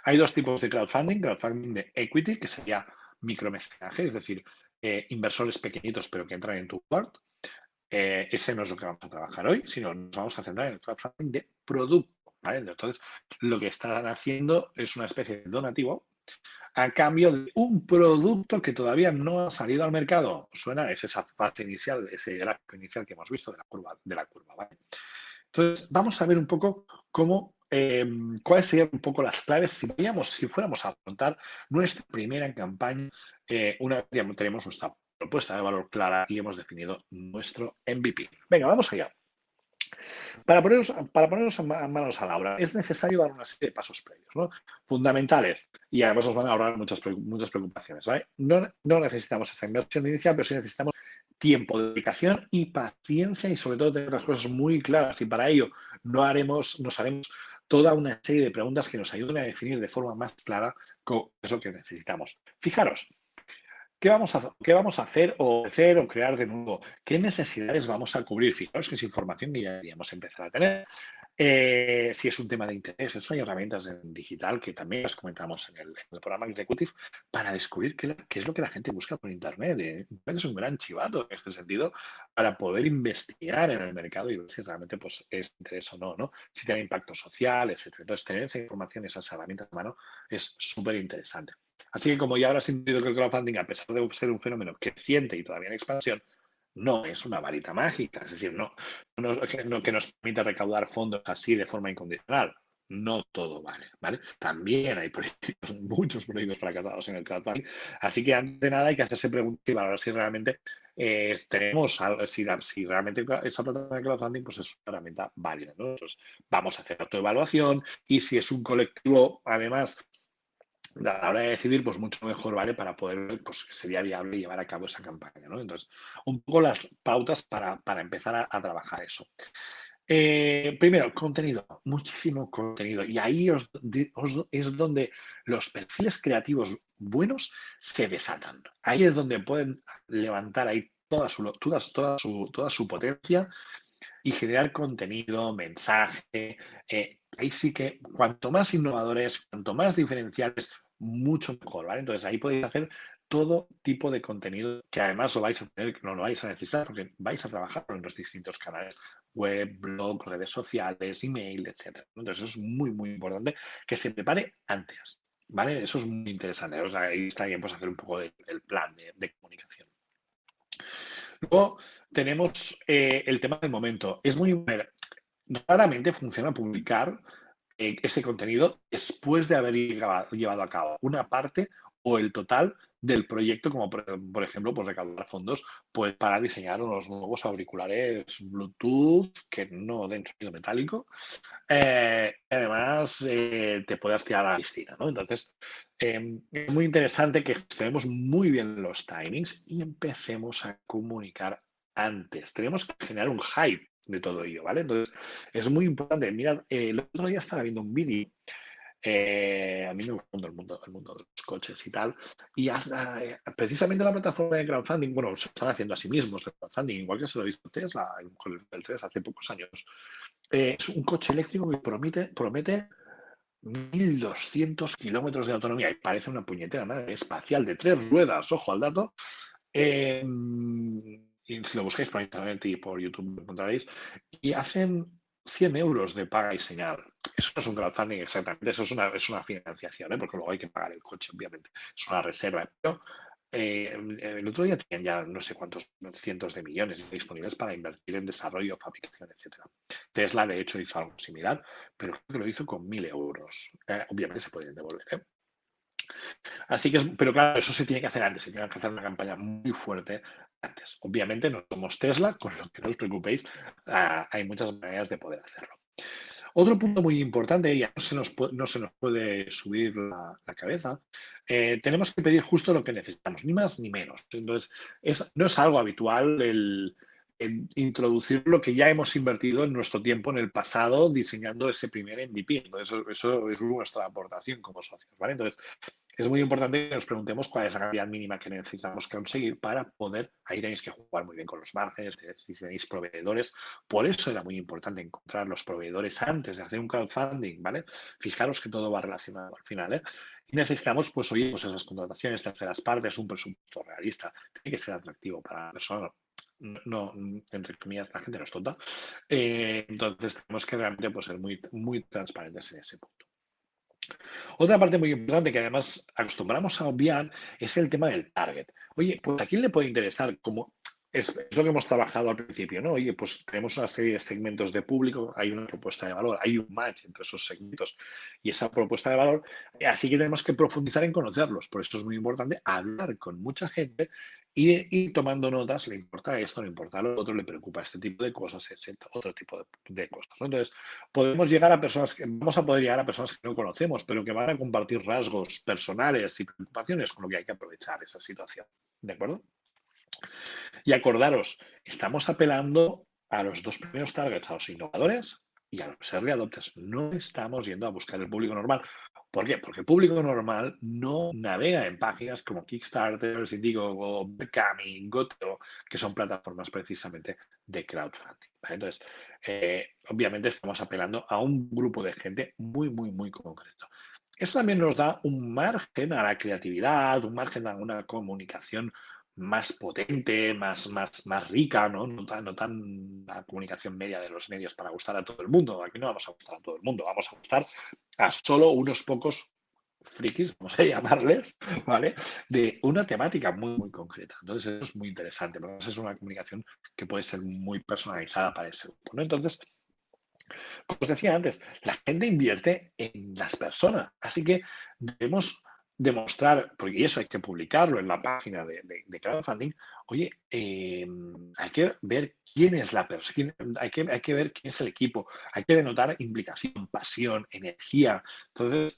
Hay dos tipos de crowdfunding de equity, que sería micromecenaje, es decir, inversores pequeñitos pero que entran en tu board. Ese no es lo que vamos a trabajar hoy, sino nos vamos a centrar en el crowdfunding de producto, ¿vale? Entonces, lo que están haciendo es una especie de donativo a cambio de un producto que todavía no ha salido al mercado. Suena, es esa fase inicial, ese gráfico inicial que hemos visto de la curva, ¿vale? Entonces, vamos a ver un poco cuáles serían un poco las claves si fuéramos a afrontar nuestra primera campaña. Una vez ya tenemos nuestra propuesta de valor clara y hemos definido nuestro MVP. Venga, vamos allá. Para ponernos manos a la obra, es necesario dar una serie de pasos previos, ¿no? Fundamentales, y además nos van a ahorrar muchas preocupaciones, ¿vale? No necesitamos esa inversión inicial, pero sí necesitamos tiempo, dedicación y paciencia y sobre todo tener las cosas muy claras. Y para ello nos haremos toda una serie de preguntas que nos ayuden a definir de forma más clara qué es lo que necesitamos. Fijaros, ¿qué vamos a hacer o crear de nuevo? ¿Qué necesidades vamos a cubrir? Fijaros que es información que ya deberíamos empezar a tener. Si es un tema de interés, eso hay herramientas en digital que también las comentamos en el programa Executive para descubrir qué es lo que la gente busca por Internet. Internet es un gran chivato en este sentido para poder investigar en el mercado y ver si realmente pues, es interés o no, ¿no? Si tiene impacto social, etcétera. Entonces, tener esa información, esas herramientas a mano es súper interesante. Así que como ya habrás entendido que el crowdfunding, a pesar de ser un fenómeno creciente y todavía en expansión, no es una varita mágica. Es decir, que nos permite recaudar fondos así de forma incondicional. No todo vale. También hay proyectos, muchos proyectos fracasados en el crowdfunding. Así que, antes de nada, hay que hacerse preguntas y valorar si realmente si realmente esa plataforma de crowdfunding pues es una herramienta válida, ¿no? Entonces, vamos a hacer autoevaluación y si es un colectivo, además, a la hora de decidir, pues mucho mejor, ¿vale? Para poder, pues que sería viable llevar a cabo esa campaña, ¿no? Entonces, un poco las pautas para empezar a trabajar eso. Primero, contenido, muchísimo contenido. Y ahí es donde los perfiles creativos buenos se desatan. Ahí es donde pueden levantar ahí toda su potencia y generar contenido, mensaje. Ahí sí que cuanto más innovadores, cuanto más diferenciales, mucho mejor, ¿vale? Entonces ahí podéis hacer todo tipo de contenido que además no lo vais a necesitar porque vais a trabajar en los distintos canales web, blog, redes sociales, email, etcétera. Entonces eso es muy, muy importante que se prepare antes, ¿vale? Eso es muy interesante. O sea, ahí también pues hacer un poco del plan de comunicación. Luego tenemos el tema del momento. Raramente funciona publicar ese contenido después de haber llevado a cabo una parte o el total del proyecto, como por ejemplo, pues recaudar fondos pues, para diseñar unos nuevos auriculares Bluetooth que no den sonido metálico. Además, te puedas tirar a la piscina, ¿no? Entonces, es muy interesante que gestionemos muy bien los timings y empecemos a comunicar antes. Tenemos que generar un hype de todo ello, ¿vale? Entonces, es muy importante. Mirad, el otro día estaba viendo un vídeo. A mí me gusta el mundo de los coches y tal. Y precisamente la plataforma de crowdfunding, bueno, se están haciendo a sí mismos de crowdfunding, igual que se lo hizo Tesla con el 3 hace pocos años. Es un coche eléctrico que promete 1.200 kilómetros de autonomía y parece una puñetera nave espacial de 3 ruedas, ojo al dato. Y si lo buscáis por internet y por YouTube lo encontraréis. Y hacen 100 euros de paga y señal. Eso no es un crowdfunding exactamente, eso es una financiación, porque luego hay que pagar el coche, obviamente. Es una reserva. Pero el otro día tenían ya no sé cuántos cientos de millones disponibles para invertir en desarrollo, fabricación, etcétera. Tesla, de hecho, hizo algo similar, pero creo que lo hizo con 1.000 euros. Obviamente se pueden devolver, ¿eh? Así que, pero claro, eso se tiene que hacer antes, se tiene que hacer una campaña muy fuerte antes. Obviamente no somos Tesla, con lo que no os preocupéis, hay muchas maneras de poder hacerlo. Otro punto muy importante, ya no se nos puede subir la cabeza, tenemos que pedir justo lo que necesitamos, ni más ni menos. Entonces, no es algo habitual el introducir lo que ya hemos invertido en nuestro tiempo en el pasado diseñando ese primer MVP. Entonces, eso es nuestra aportación como socios, ¿vale? Entonces, es muy importante que nos preguntemos cuál es la cantidad mínima que necesitamos conseguir para poder, ahí tenéis que jugar muy bien con los márgenes, si tenéis proveedores. Por eso era muy importante encontrar los proveedores antes de hacer un crowdfunding, ¿vale? Fijaros que todo va relacionado al final, ¿eh? Y necesitamos, pues, oye, pues esas contrataciones, terceras partes, un presupuesto realista. Tiene que ser atractivo para la persona. No, entre comillas, la gente no es tonta. Entonces, tenemos que realmente pues, ser muy, muy transparentes en ese punto. Otra parte muy importante que además acostumbramos a obviar es el tema del target. Oye, pues ¿a quién le puede interesar? Como es lo que hemos trabajado al principio, ¿no? Oye, pues tenemos una serie de segmentos de público, hay una propuesta de valor, hay un match entre esos segmentos y esa propuesta de valor, así que tenemos que profundizar en conocerlos. Por eso es muy importante hablar con mucha gente y ir tomando notas, le importa esto, le importa lo otro, le preocupa este tipo de cosas, otro tipo de cosas, ¿no? Entonces, vamos a poder llegar a personas que no conocemos, pero que van a compartir rasgos personales y preocupaciones, con lo que hay que aprovechar esa situación. ¿De acuerdo? Y acordaros, estamos apelando a los dos primeros targets, a los innovadores y a los early adopters. No estamos yendo a buscar el público normal. ¿Por qué? Porque el público normal no navega en páginas como Kickstarter, Indiegogo, Becoming, Goteo, que son plataformas precisamente de crowdfunding, ¿vale? Entonces, obviamente estamos apelando a un grupo de gente muy, muy, muy concreto. Esto también nos da un margen a la creatividad, un margen a una comunicación más potente, más rica, ¿no? No tan la comunicación media de los medios para gustar a todo el mundo. Aquí no vamos a gustar a todo el mundo, vamos a gustar a solo unos pocos frikis, vamos a llamarles, ¿vale? De una temática muy, muy concreta. Entonces, eso es muy interesante, porque es una comunicación que puede ser muy personalizada para ese grupo, ¿no? Entonces, como os decía antes, la gente invierte en las personas, así que debemos demostrar, porque eso hay que publicarlo en la página de crowdfunding, oye, hay que ver quién es la persona, hay que ver quién es el equipo, hay que denotar implicación, pasión, energía. Entonces,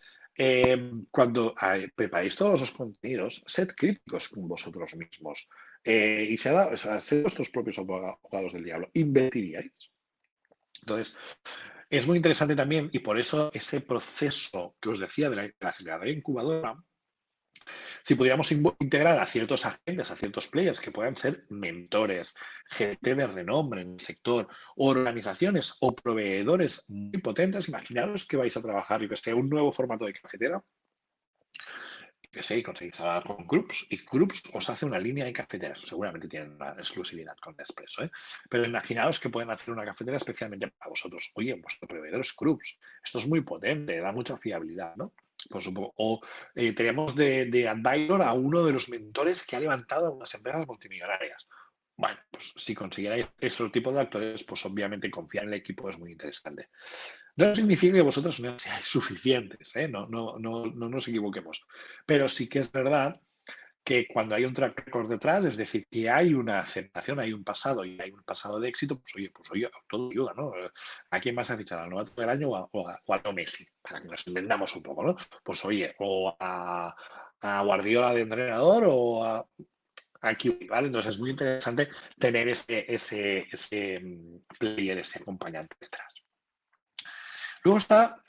cuando preparéis todos los contenidos, sed críticos con vosotros mismos y o sea, sed vuestros propios abogados del diablo. ¿Invertiríais? Entonces, es muy interesante también y por eso ese proceso que os decía de la aceleradora incubadora, si pudiéramos integrar a ciertos agentes, a ciertos players que puedan ser mentores, gente de renombre en el sector, organizaciones o proveedores muy potentes, imaginaros que vais a trabajar, y que sea un nuevo formato de cafetera, que sé, y conseguís hablar con Groups, y Groups os hace una línea de cafeteras. Seguramente tienen una exclusividad con Nespresso, ¿eh? Pero imaginaos que pueden hacer una cafetera especialmente para vosotros. Oye, vuestro proveedor es Groups. Esto es muy potente, da mucha fiabilidad, ¿no? Pues, o tenemos de advisor a uno de los mentores que ha levantado a unas empresas multimillonarias. Bueno, pues si consiguierais ese tipo de actores, pues obviamente confiar en el equipo es muy interesante. No significa que vosotros no seáis suficientes, ¿eh? No nos equivoquemos. Pero sí que es verdad que cuando hay un track record detrás, es decir, que hay una aceptación, hay un pasado y hay un pasado de éxito, pues oye, todo ayuda, ¿no? ¿A quién vas a fichar? ¿Al novato del año o a Leo Messi? Para que nos entendamos un poco, ¿no? Pues oye, o a Guardiola de entrenador o a Kiwi, ¿vale? Entonces es muy interesante tener ese player, ese acompañante detrás. Luego está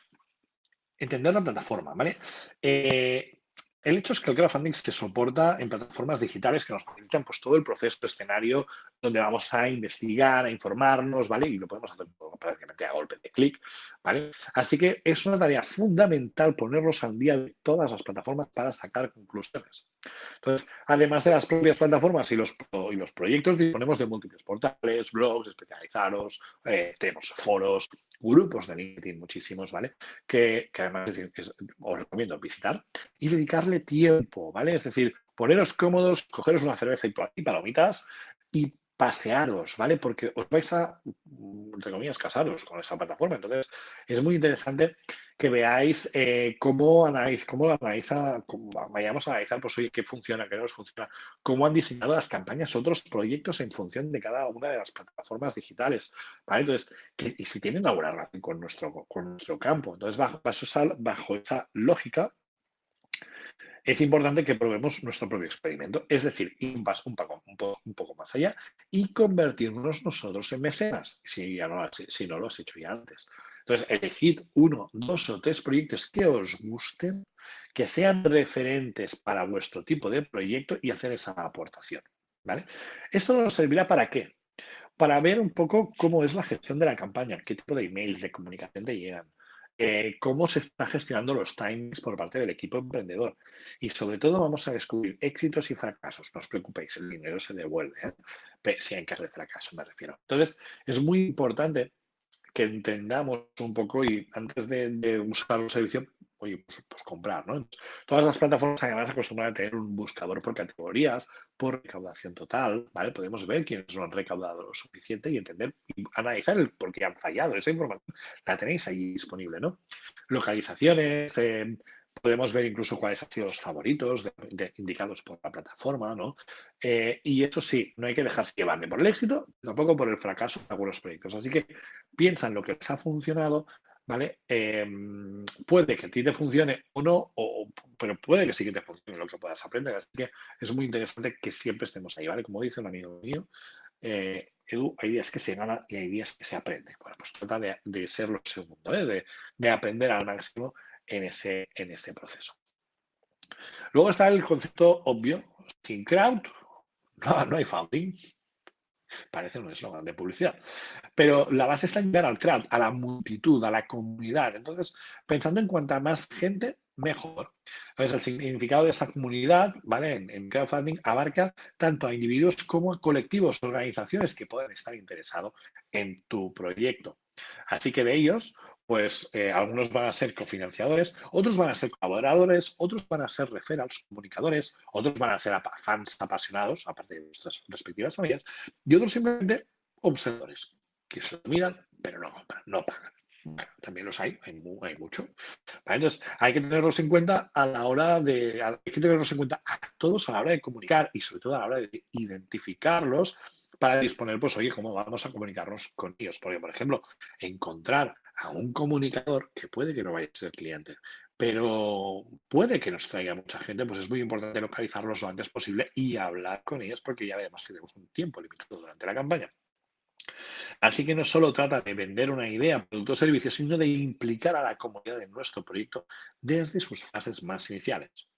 entender la plataforma, ¿vale? El hecho es que el crowdfunding se soporta en plataformas digitales que nos facilitan pues, todo el proceso escenario donde vamos a investigar, a informarnos, ¿vale? Y lo podemos hacer prácticamente a golpe de clic, ¿vale? Así que es una tarea fundamental ponernos al día de todas las plataformas para sacar conclusiones. Entonces, además de las propias plataformas y los proyectos, disponemos de múltiples portales, blogs especializados, tenemos foros, grupos de LinkedIn muchísimos, ¿vale? Que además os recomiendo visitar y dedicarle tiempo, ¿vale? Es decir, poneros cómodos, cogeros una cerveza y palomitas y pasearos, ¿vale? Porque os vais a, entre comillas, casaros con esa plataforma. Entonces, es muy interesante que veáis cómo vayamos a analizar, pues oye, qué funciona, qué no os funciona, cómo han diseñado las campañas otros proyectos en función de cada una de las plataformas digitales, ¿vale? Entonces, y si tienen alguna relación con nuestro campo. Entonces, bajo esa lógica, es importante que probemos nuestro propio experimento, es decir, ir un poco más allá y convertirnos nosotros en mecenas, si no lo has hecho ya antes. Entonces, elegid uno, dos o tres proyectos que os gusten, que sean referentes para vuestro tipo de proyecto y hacer esa aportación, ¿vale? ¿Esto nos servirá para qué? Para ver un poco cómo es la gestión de la campaña, qué tipo de emails de comunicación te llegan, cómo se están gestionando los timings por parte del equipo emprendedor. Y sobre todo vamos a descubrir éxitos y fracasos. No os preocupéis, el dinero se devuelve, si en caso de fracaso me refiero. Entonces, es muy importante que entendamos un poco y antes de usar un servicio, oye, pues comprar, ¿no? Entonces, todas las plataformas además acostumbran a tener un buscador por categorías, por recaudación total, ¿vale? Podemos ver quiénes no han recaudado lo suficiente y entender y analizar el por qué han fallado. Esa información la tenéis ahí disponible, ¿no? Localizaciones, podemos ver incluso cuáles han sido los favoritos indicados por la plataforma, ¿no? Y eso sí, no hay que dejarse llevar ni por el éxito, tampoco por el fracaso de algunos proyectos. Así que piensa en lo que les ha funcionado, ¿vale? Puede que a ti te funcione o no, pero puede que sí que te funcione lo que puedas aprender. Así que es muy interesante que siempre estemos ahí, ¿vale? Como dice un amigo mío, Edu, hay días que se gana y hay días que se aprende. Bueno, pues trata de ser lo segundo, ¿eh? De aprender al máximo en ese proceso. Luego está el concepto obvio, sin crowd no hay founding. Parece un eslogan de publicidad. Pero la base está en llegar al crowd, a la multitud, a la comunidad. Entonces, pensando en cuanta más gente, mejor. Entonces, el significado de esa comunidad, ¿vale? En crowdfunding abarca tanto a individuos como a colectivos, organizaciones que pueden estar interesados en tu proyecto. Así que de ellos, pues algunos van a ser cofinanciadores, otros van a ser colaboradores, otros van a ser referrals, comunicadores, otros van a ser fans apasionados, aparte de nuestras respectivas familias, y otros simplemente observadores, que se lo miran, pero no compran, no pagan. Bueno, también los hay mucho. ¿Vale? Entonces, hay que tenerlos en cuenta hay que tenerlos en cuenta a todos a la hora de comunicar y sobre todo a la hora de identificarlos para disponer, pues, oye, cómo vamos a comunicarnos con ellos. Porque, por ejemplo, encontrar a un comunicador que puede que no vaya a ser cliente, pero puede que nos traiga mucha gente, pues es muy importante localizarlos lo antes posible y hablar con ellos porque ya veremos que tenemos un tiempo limitado durante la campaña. Así que no solo trata de vender una idea, producto o servicio, sino de implicar a la comunidad en nuestro proyecto desde sus fases más iniciales.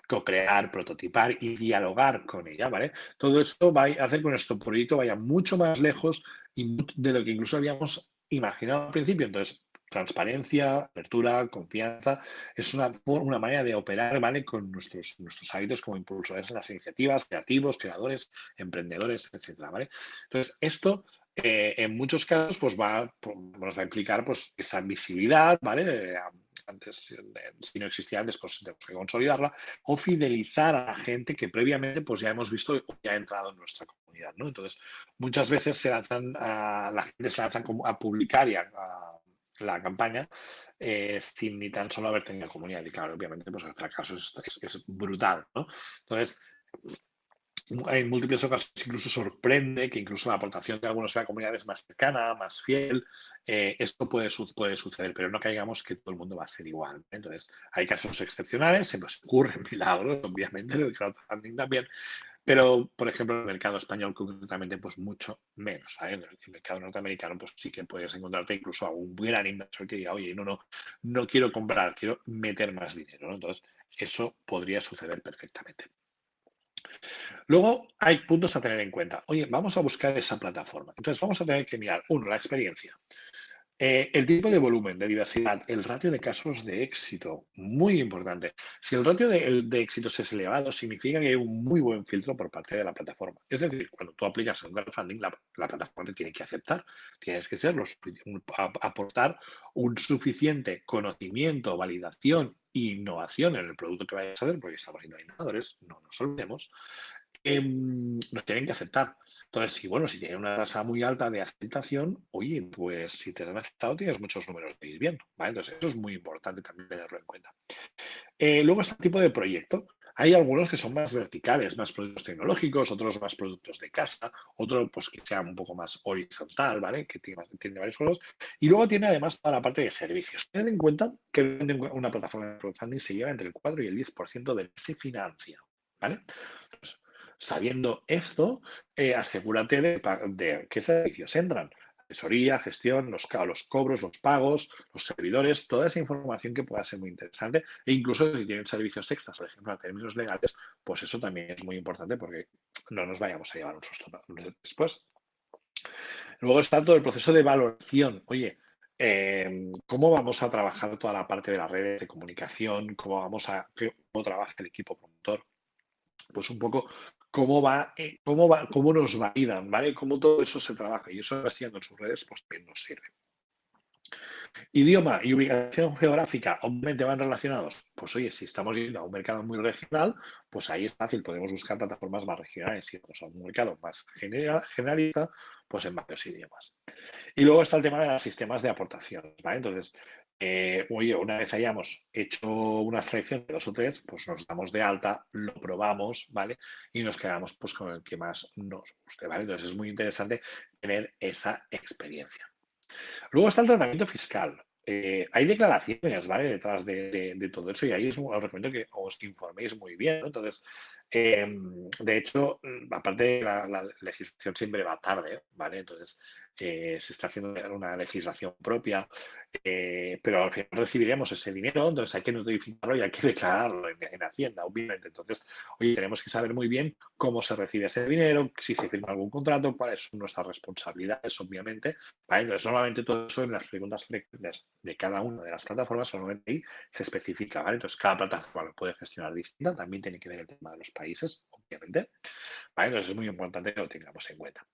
Co-crear, prototipar y dialogar con ella, ¿vale? Todo esto va a hacer que nuestro proyecto vaya mucho más lejos de lo que incluso habíamos imaginado al principio. Entonces, transparencia, apertura, confianza, es una manera de operar, ¿vale? Con nuestros hábitos como impulsores en las iniciativas, creativos, creadores, emprendedores, etcétera, ¿vale? Entonces, esto en muchos casos pues nos va a implicar pues, esa visibilidad, ¿vale? Antes, si no existía antes, pues tenemos que consolidarla o fidelizar a la gente que previamente pues ya hemos visto o ya ha entrado en nuestra comunidad, ¿no? Entonces, muchas veces la gente se lanza a publicar y a la campaña sin ni tan solo haber tenido comunidad. Y claro, obviamente, pues el fracaso es brutal, ¿no? Entonces, en múltiples ocasiones incluso sorprende que incluso la aportación de algunos de la comunidad es más cercana, más fiel. Esto puede suceder, pero no caigamos que todo el mundo va a ser igual. Entonces, hay casos excepcionales, se nos ocurren milagros, obviamente, en el crowdfunding también, pero, por ejemplo, en el mercado español concretamente, pues mucho menos. ¿Sabes? En el mercado norteamericano, pues sí que puedes encontrarte incluso a un gran inversor que diga, oye, no quiero comprar, quiero meter más dinero, ¿no? Entonces, eso podría suceder perfectamente. Luego hay puntos a tener en cuenta. Oye, vamos a buscar esa plataforma. Entonces vamos a tener que mirar, uno, la experiencia. El tipo de volumen, de diversidad, el ratio de casos de éxito, muy importante. Si el ratio de éxitos es elevado, significa que hay un muy buen filtro por parte de la plataforma. Es decir, cuando tú aplicas un crowdfunding, la plataforma te tiene que aceptar. Tienes que aportar un suficiente conocimiento, validación e innovación en el producto que vayas a hacer, porque estamos siendo innovadores, no nos olvidemos, nos tienen que aceptar. Entonces, si tienen una tasa muy alta de aceptación, oye, pues si te han aceptado tienes muchos números de ir bien, ¿vale? Entonces, eso es muy importante también tenerlo en cuenta. Luego está el tipo de proyecto. Hay algunos que son más verticales, más productos tecnológicos, otros más productos de casa, otro pues que sea un poco más horizontal, ¿vale? Que tiene varios juegos. Y luego tiene además toda la parte de servicios. Ten en cuenta que una plataforma de crowdfunding se lleva entre el 4 y el 10% del que se financia, ¿vale? Entonces, sabiendo esto, asegúrate de qué servicios entran. Asesoría, gestión, los cobros, los pagos, los servidores, toda esa información que pueda ser muy interesante. E incluso si tienen servicios extras, por ejemplo, a términos legales, pues eso también es muy importante porque no nos vayamos a llevar un susto después. Luego está todo el proceso de valoración. Oye, ¿cómo vamos a trabajar toda la parte de las redes de comunicación? ¿Cómo trabaja el equipo promotor? Pues un poco cómo nos validan, ¿vale? Cómo todo eso se trabaja y eso investigando en sus redes, pues también nos sirve. Idioma y ubicación geográfica, obviamente van relacionados. Pues oye, si estamos yendo a un mercado muy regional, pues ahí es fácil, podemos buscar plataformas más regionales. Si vamos a un mercado más generalista, pues en varios idiomas. Y luego está el tema de los sistemas de aportaciones, ¿vale? Entonces, oye, una vez hayamos hecho una selección de 2 o 3, pues nos damos de alta, lo probamos, ¿vale? Y nos quedamos pues con el que más nos guste, ¿vale? Entonces es muy interesante tener esa experiencia. Luego está el tratamiento fiscal. Hay declaraciones, ¿vale? Detrás de todo eso y ahí os recomiendo que os informéis muy bien, ¿no? Entonces, de hecho, aparte la legislación siempre va tarde, ¿vale? Entonces, se está haciendo una legislación propia, pero al final recibiremos ese dinero, entonces hay que notificarlo y hay que declararlo en Hacienda, obviamente. Entonces, oye, tenemos que saber muy bien cómo se recibe ese dinero, si se firma algún contrato, cuáles son nuestras responsabilidades, obviamente. ¿Vale? Entonces, solamente todo eso en las preguntas de cada una de las plataformas, solamente ahí se especifica, ¿vale? Entonces, cada plataforma lo puede gestionar distinta, también tiene que ver el tema de los países, obviamente. ¿Vale? Entonces, es muy importante que lo tengamos en cuenta.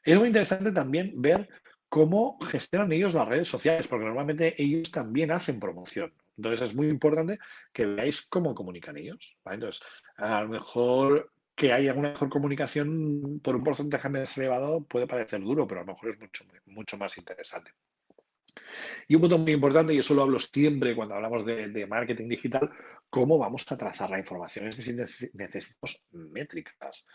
Es muy interesante también ver cómo gestionan ellos las redes sociales, porque normalmente ellos también hacen promoción. Entonces es muy importante que veáis cómo comunican ellos, ¿vale? Entonces, a lo mejor que haya una mejor comunicación por un porcentaje más elevado puede parecer duro, pero a lo mejor es mucho más interesante. Y un punto muy importante, y eso lo hablo siempre cuando hablamos de marketing digital, cómo vamos a trazar la información. Es decir, necesitamos métricas.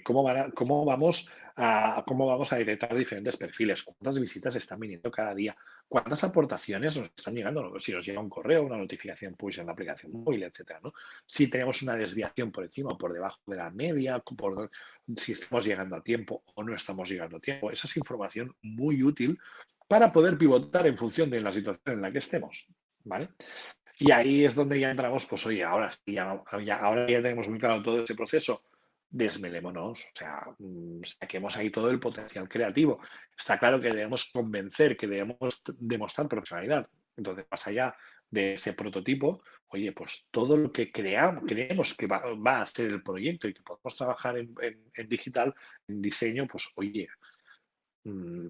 ¿Cómo vamos a detectar diferentes perfiles? ¿Cuántas visitas están viniendo cada día? ¿Cuántas aportaciones nos están llegando? Si nos llega un correo, una notificación push en la aplicación móvil, etcétera, ¿no? Si tenemos una desviación por encima o por debajo de la media, si estamos llegando a tiempo o no estamos llegando a tiempo. Esa es información muy útil para poder pivotar en función de la situación en la que estemos, ¿vale? Y ahí es donde ya entramos, pues oye, ahora sí, ahora ya tenemos muy claro todo ese proceso, desmelémonos, o sea, saquemos ahí todo el potencial creativo. Está claro que debemos convencer, que debemos demostrar profesionalidad. Entonces, más allá de ese prototipo, oye, pues todo lo que creemos que va a ser el proyecto y que podemos trabajar en digital, en diseño, pues oye,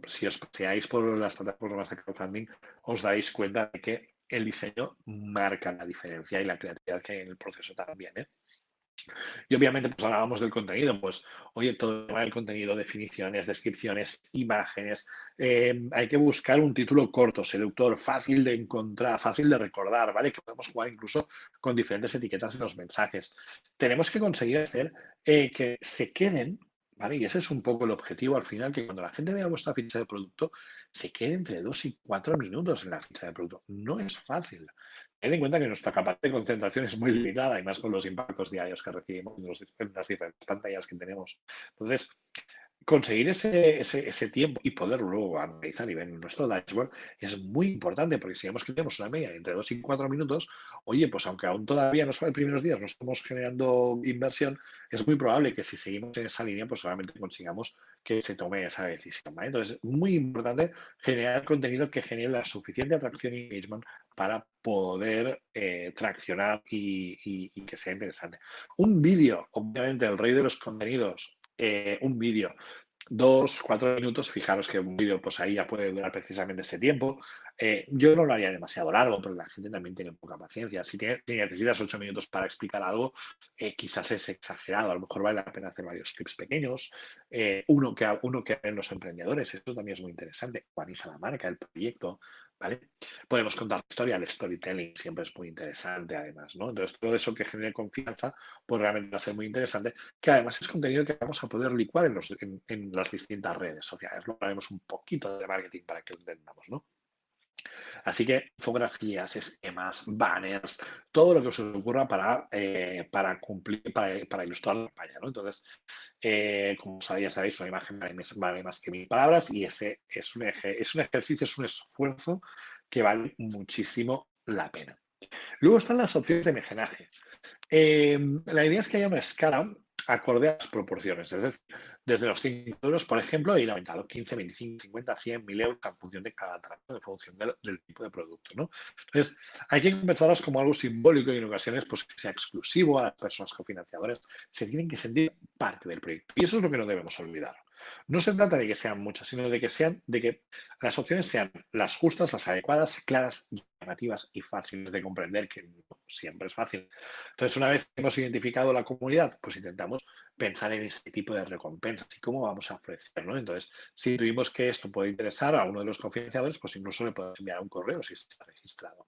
si os paseáis por las plataformas de crowdfunding, os daréis cuenta de que el diseño marca la diferencia y la creatividad que hay en el proceso también, ¿eh? Y obviamente, pues hablábamos del contenido, pues, oye, todo el contenido, definiciones, descripciones, imágenes, hay que buscar un título corto, seductor, fácil de encontrar, fácil de recordar, ¿vale? Que podemos jugar incluso con diferentes etiquetas en los mensajes. Tenemos que conseguir hacer que se queden, ¿vale? Y ese es un poco el objetivo al final, que cuando la gente vea vuestra ficha de producto, se quede entre 2 y 4 minutos en la ficha de producto. No es fácil. Ten en cuenta que nuestra capacidad de concentración es muy limitada y más con los impactos diarios que recibimos en las diferentes pantallas que tenemos. Entonces, conseguir ese tiempo y poderlo luego analizar y ver en nuestro dashboard es muy importante, porque si vemos que tenemos una media de entre 2 y 4 minutos, oye, pues aunque aún todavía los primeros días no estamos generando inversión, es muy probable que si seguimos en esa línea, pues realmente consigamos que se tome esa decisión, ¿vale? Entonces, es muy importante generar contenido que genere la suficiente atracción y engagement para poder traccionar y que sea interesante. Un vídeo, obviamente, el rey de los contenidos, un vídeo 2, 4 minutos, fijaros que un vídeo pues ahí ya puede durar precisamente ese tiempo. Yo no lo haría demasiado largo, porque la gente también tiene poca paciencia. Si necesitas 8 minutos para explicar algo, quizás es exagerado. A lo mejor vale la pena hacer varios clips pequeños. Uno que ven los emprendedores, eso también es muy interesante. Humaniza la marca, el proyecto, ¿vale? Podemos contar la historia, el storytelling siempre es muy interesante además, ¿no? Entonces, todo eso que genere confianza, pues realmente va a ser muy interesante, que además es contenido que vamos a poder licuar en las distintas redes sociales. Luego haremos un poquito de marketing para que lo entendamos, ¿no? Así que infografías, esquemas, banners, todo lo que os ocurra para cumplir, para ilustrar la campaña, ¿no? Entonces, como ya sabéis, una imagen vale más que 1000 palabras y ese es un ejercicio, es un esfuerzo que vale muchísimo la pena. Luego están las opciones de mecenaje. La idea es que haya una escala acorde a las proporciones, es decir, desde los 5 euros, por ejemplo, ir aumentando 15, 25, 50, 100, 1000 euros en función de cada tramo, en función del tipo de producto, ¿no? Entonces, hay que pensarlas como algo simbólico y en ocasiones pues, que sea exclusivo a las personas cofinanciadoras, se tienen que sentir parte del proyecto. Y eso es lo que no debemos olvidar. No se trata de que sean muchas, sino de que las opciones sean las justas, las adecuadas, claras, llamativas y fáciles de comprender, que no siempre es fácil. Entonces, una vez que hemos identificado la comunidad, pues intentamos pensar en este tipo de recompensas y cómo vamos a ofrecer, ¿no? Entonces, si tuvimos que esto puede interesar a uno de los cofinanciadores, pues incluso le podemos enviar un correo si está registrado.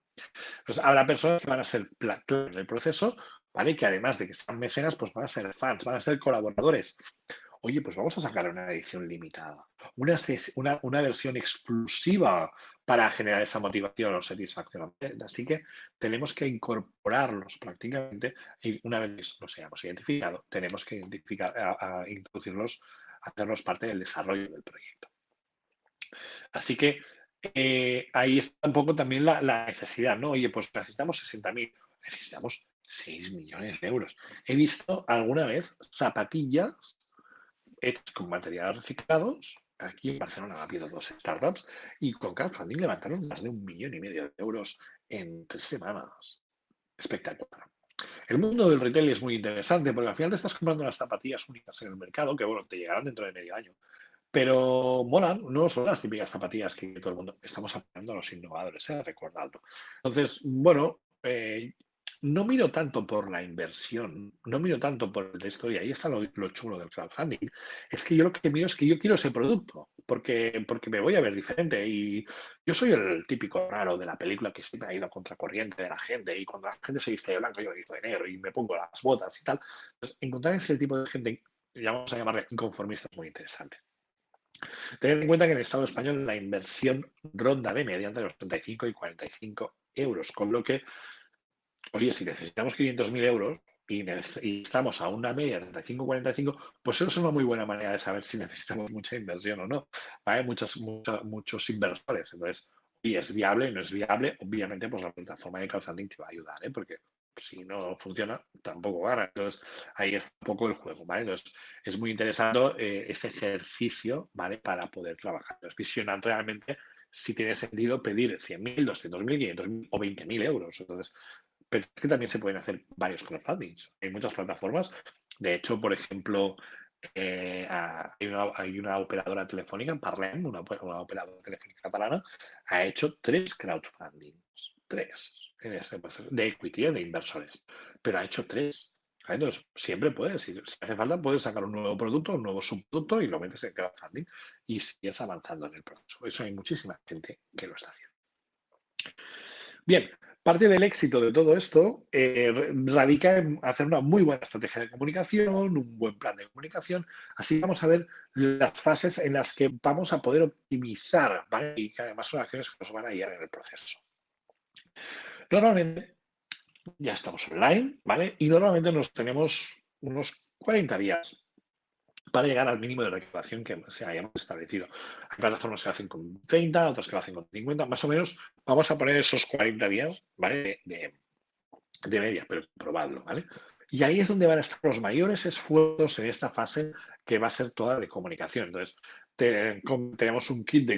Entonces, habrá personas que van a ser claves en el proceso, ¿vale? Y que además de que sean mecenas, pues van a ser fans, van a ser colaboradores. Oye, pues vamos a sacar una edición limitada, una versión exclusiva para generar esa motivación o satisfacción. Así que tenemos que incorporarlos prácticamente y una vez los hayamos identificado, tenemos que introducirlos, hacerlos parte del desarrollo del proyecto. Así que ahí está un poco también la necesidad, ¿no? Oye, pues necesitamos 60.000, necesitamos 6 millones de euros. He visto alguna vez zapatillas hechas con materiales reciclados. Aquí en Barcelona ha habido 2 startups y con crowdfunding levantaron más de 1,5 millones de euros en 3 semanas. Espectacular. El mundo del retail es muy interesante porque al final te estás comprando unas zapatillas únicas en el mercado que, bueno, te llegarán dentro de medio año. Pero molan, no son las típicas zapatillas que todo el mundo. Estamos apoyando a los innovadores, recordadlo. Entonces, bueno, no miro tanto por la inversión, no miro tanto por la historia. Ahí está lo chulo del crowdfunding. Es que yo lo que miro es que yo quiero ese producto, porque me voy a ver diferente. Y yo soy el típico raro de la película que siempre ha ido a contracorriente de la gente. Y cuando la gente se viste de blanco, yo me visto de negro y me pongo las botas y tal. Entonces, encontrar ese tipo de gente, vamos a llamarle inconformista, es muy interesante. Tened en cuenta que en el Estado español la inversión ronda de media entre los 35 y 45 euros, con lo que, oye, si necesitamos 500.000 euros y estamos a una media de 35-45, pues eso es una muy buena manera de saber si necesitamos mucha inversión o no. Hay muchos inversores. Entonces, y es viable, no es viable, obviamente, pues la plataforma de crowdfunding te va a ayudar, porque si no funciona, tampoco gana. Entonces, ahí está un poco el juego, ¿vale? Entonces, es muy interesante ese ejercicio, ¿vale? Para poder trabajar. Entonces, visionar realmente si tiene sentido pedir 100.000, 200.000, 500.000 o 20.000 euros. Entonces, pero es que también se pueden hacer varios crowdfundings. Hay muchas plataformas. De hecho, por ejemplo, hay una operadora telefónica, Parlem, una operadora telefónica catalana, ha hecho 3 crowdfundings. 3 en este proceso, de equity, de inversores. Pero ha hecho 3. Entonces, siempre puedes, si hace falta, puedes sacar un nuevo producto, un nuevo subproducto y lo metes en crowdfunding y sigues avanzando en el proceso. Eso hay muchísima gente que lo está haciendo. Bien, parte del éxito de todo esto radica en hacer una muy buena estrategia de comunicación, un buen plan de comunicación. Así vamos a ver las fases en las que vamos a poder optimizar, ¿vale? Y que además son acciones que nos van a guiar en el proceso. Normalmente ya estamos online, ¿vale? Y normalmente nos tenemos unos 40 días para llegar al mínimo de recaudación que se hayamos establecido. Hay plataformas que lo hacen con 30, otras que lo hacen con 50, más o menos. Vamos a poner esos 40 días, ¿vale? De media, pero probadlo, ¿vale? Y ahí es donde van a estar los mayores esfuerzos en esta fase que va a ser toda de comunicación. Entonces, tenemos un kit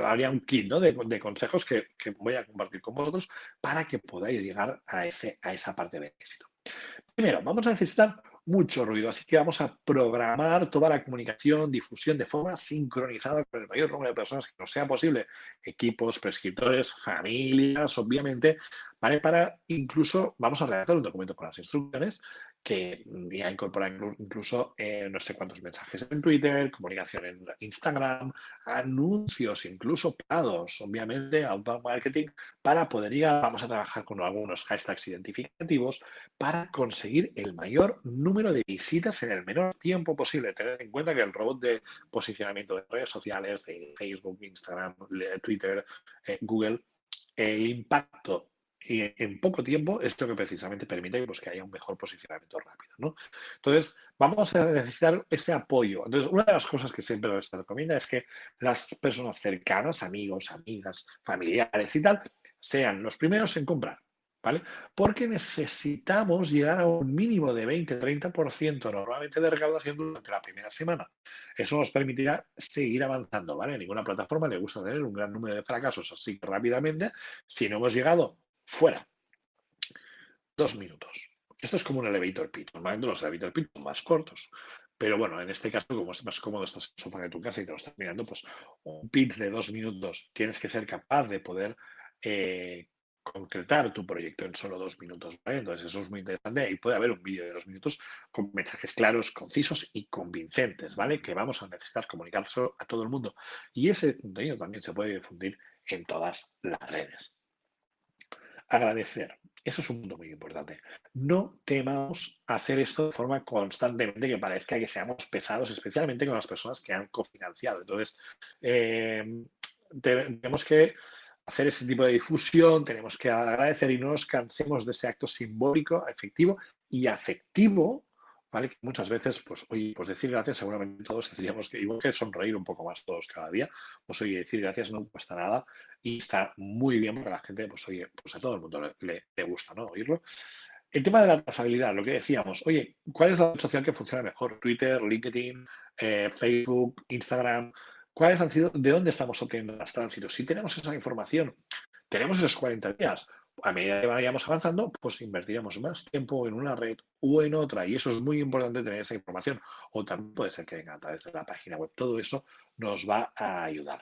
haría un kit, ¿no? de consejos que voy a compartir con vosotros para que podáis llegar a esa parte de éxito. Primero, vamos a necesitar mucho ruido, así que vamos a programar toda la comunicación, difusión de forma sincronizada con el mayor número de personas que nos sea posible, equipos, prescriptores, familias, obviamente, ¿vale? Para incluso, vamos a redactar un documento con las instrucciones que ya incorpora incluso no sé cuántos mensajes en Twitter, comunicación en Instagram, anuncios incluso pagados, obviamente, outbound marketing, para poder ir vamos a trabajar con algunos hashtags identificativos para conseguir el mayor número de visitas en el menor tiempo posible. Tened en cuenta que el robot de posicionamiento de redes sociales, de Facebook, Instagram, Twitter, Google, el impacto y en poco tiempo es lo que precisamente permite pues, que haya un mejor posicionamiento rápido, ¿no? Entonces, vamos a necesitar ese apoyo. Entonces, una de las cosas que siempre se recomienda es que las personas cercanas, amigos, amigas, familiares y tal, sean los primeros en comprar, ¿vale? Porque necesitamos llegar a un mínimo de 20-30% normalmente de recaudación durante la primera semana. Eso nos permitirá seguir avanzando, ¿vale? A ninguna plataforma le gusta tener un gran número de fracasos así rápidamente. Si no hemos llegado, fuera. 2 minutos. Esto es como un elevator pitch. Normalmente los elevator pitch son más cortos. Pero bueno, en este caso, como es más cómodo, estás en el sofá de tu casa y te lo estás mirando, pues un pitch de 2 minutos. Tienes que ser capaz de poder concretar tu proyecto en solo 2 minutos, ¿vale? Entonces eso es muy interesante y puede haber un vídeo de 2 minutos con mensajes claros, concisos y convincentes, ¿vale? Que vamos a necesitar comunicárselo a todo el mundo. Y ese contenido también se puede difundir en todas las redes. Agradecer. Eso es un punto muy importante. No temamos hacer esto de forma constantemente que parezca que seamos pesados, especialmente con las personas que han cofinanciado. Entonces, tenemos que hacer ese tipo de difusión, tenemos que agradecer y no nos cansemos de ese acto simbólico, efectivo y afectivo, ¿vale? Que muchas veces, pues, oye, pues decir gracias seguramente todos tendríamos que, igual que sonreír un poco más todos cada día, pues oye, decir gracias no cuesta nada y está muy bien porque la gente, pues oye, pues a todo el mundo le gusta, ¿no? Oírlo. El tema de la trazabilidad, lo que decíamos, oye, ¿cuál es la red social que funciona mejor? Twitter, LinkedIn, Facebook, Instagram. ¿Cuáles han sido, de dónde estamos obteniendo los tránsitos? Si tenemos esa información, tenemos esos 40 días. A medida que vayamos avanzando, pues invertiremos más tiempo en una red u en otra. Y eso es muy importante tener esa información. O también puede ser que venga a través de la página web. Todo eso nos va a ayudar.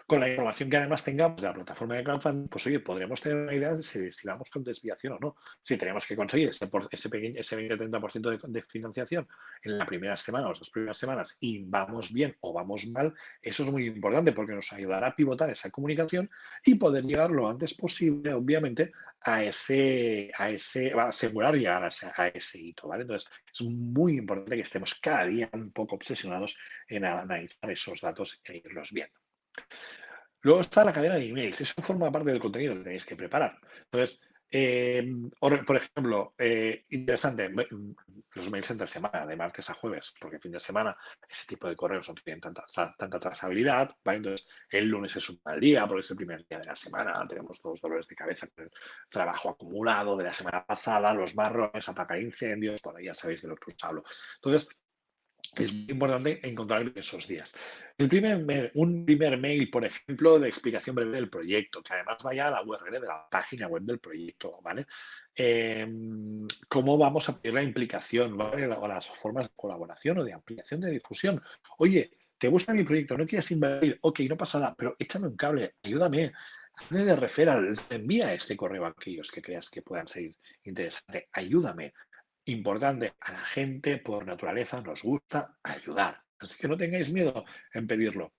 Con la información que además tengamos de la plataforma de crowdfunding, pues oye, podremos tener una idea de si vamos con desviación o no. Si tenemos que conseguir ese 20-30% de financiación en la primera semana o las 2 primeras semanas y vamos bien o vamos mal, eso es muy importante porque nos ayudará a pivotar esa comunicación y poder llegar lo antes posible, obviamente, va a asegurar llegar a ese hito, ¿vale? Entonces, es muy importante que estemos cada día un poco obsesionados en analizar esos datos e irlos viendo. Luego está la cadena de emails. Eso forma parte del contenido que tenéis que preparar. Entonces, por ejemplo, interesante, los mails entre semana, de martes a jueves, porque fin de semana ese tipo de correos no tienen tanta trazabilidad, ¿vale? Entonces, el lunes es un mal día, porque es el primer día de la semana, tenemos todos dolores de cabeza con el trabajo acumulado de la semana pasada, los marrones, apagar incendios, bueno, ya sabéis de lo que os hablo. Entonces, es muy importante encontrar esos días. Un primer mail, por ejemplo, de explicación breve del proyecto, que además vaya a la URL de la página web del proyecto, ¿vale? ¿Cómo vamos a pedir la implicación, ¿vale? O las formas de colaboración o de ampliación de difusión? Oye, ¿te gusta mi proyecto? ¿No quieres invertir? Ok, no pasa nada, pero échame un cable, ayúdame. Hazme de referral, envía este correo a aquellos que creas que puedan ser interesantes. Ayúdame. Importante, a la gente por naturaleza nos gusta ayudar. Así que no tengáis miedo en pedirlo.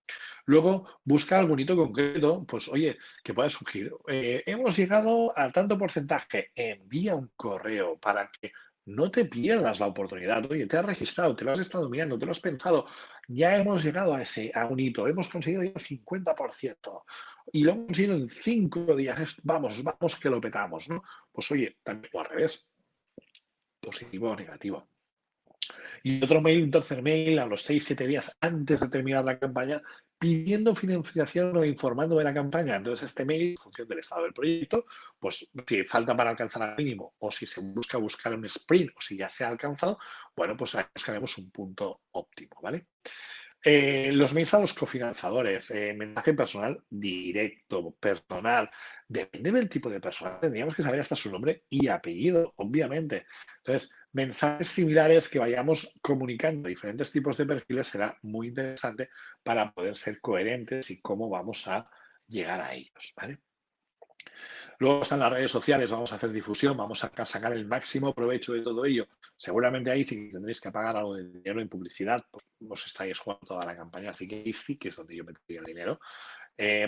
Luego, busca algún hito concreto, pues oye, que pueda surgir. Hemos llegado a tanto porcentaje. Envía un correo para que no te pierdas la oportunidad. Oye, te has registrado, te lo has estado mirando, te lo has pensado. Ya hemos llegado a un hito. Hemos conseguido ya el 50%. Y lo hemos conseguido en 5 días. Vamos, vamos que lo petamos, ¿no? Pues oye, también, o al revés, positivo o negativo. Y otro mail, un tercer mail, a los 6-7 días antes de terminar la campaña, pidiendo financiación o informando de la campaña. Entonces, este mail, en función del estado del proyecto, pues si falta para alcanzar al mínimo o si se buscar un sprint o si ya se ha alcanzado, bueno, pues ahí buscaremos un punto óptimo, ¿vale? Los mails a los cofinanzadores, mensaje personal directo, personal. Depende del tipo de persona. Tendríamos que saber hasta su nombre y apellido, obviamente. Entonces, mensajes similares que vayamos comunicando a diferentes tipos de perfiles será muy interesante para poder ser coherentes y cómo vamos a llegar a ellos, ¿vale? Luego están las redes sociales, vamos a hacer difusión, vamos a sacar el máximo provecho de todo ello. Seguramente ahí sí tendréis que pagar algo de dinero en publicidad, pues os estáis jugando toda la campaña, así que ahí sí que es donde yo metería el dinero.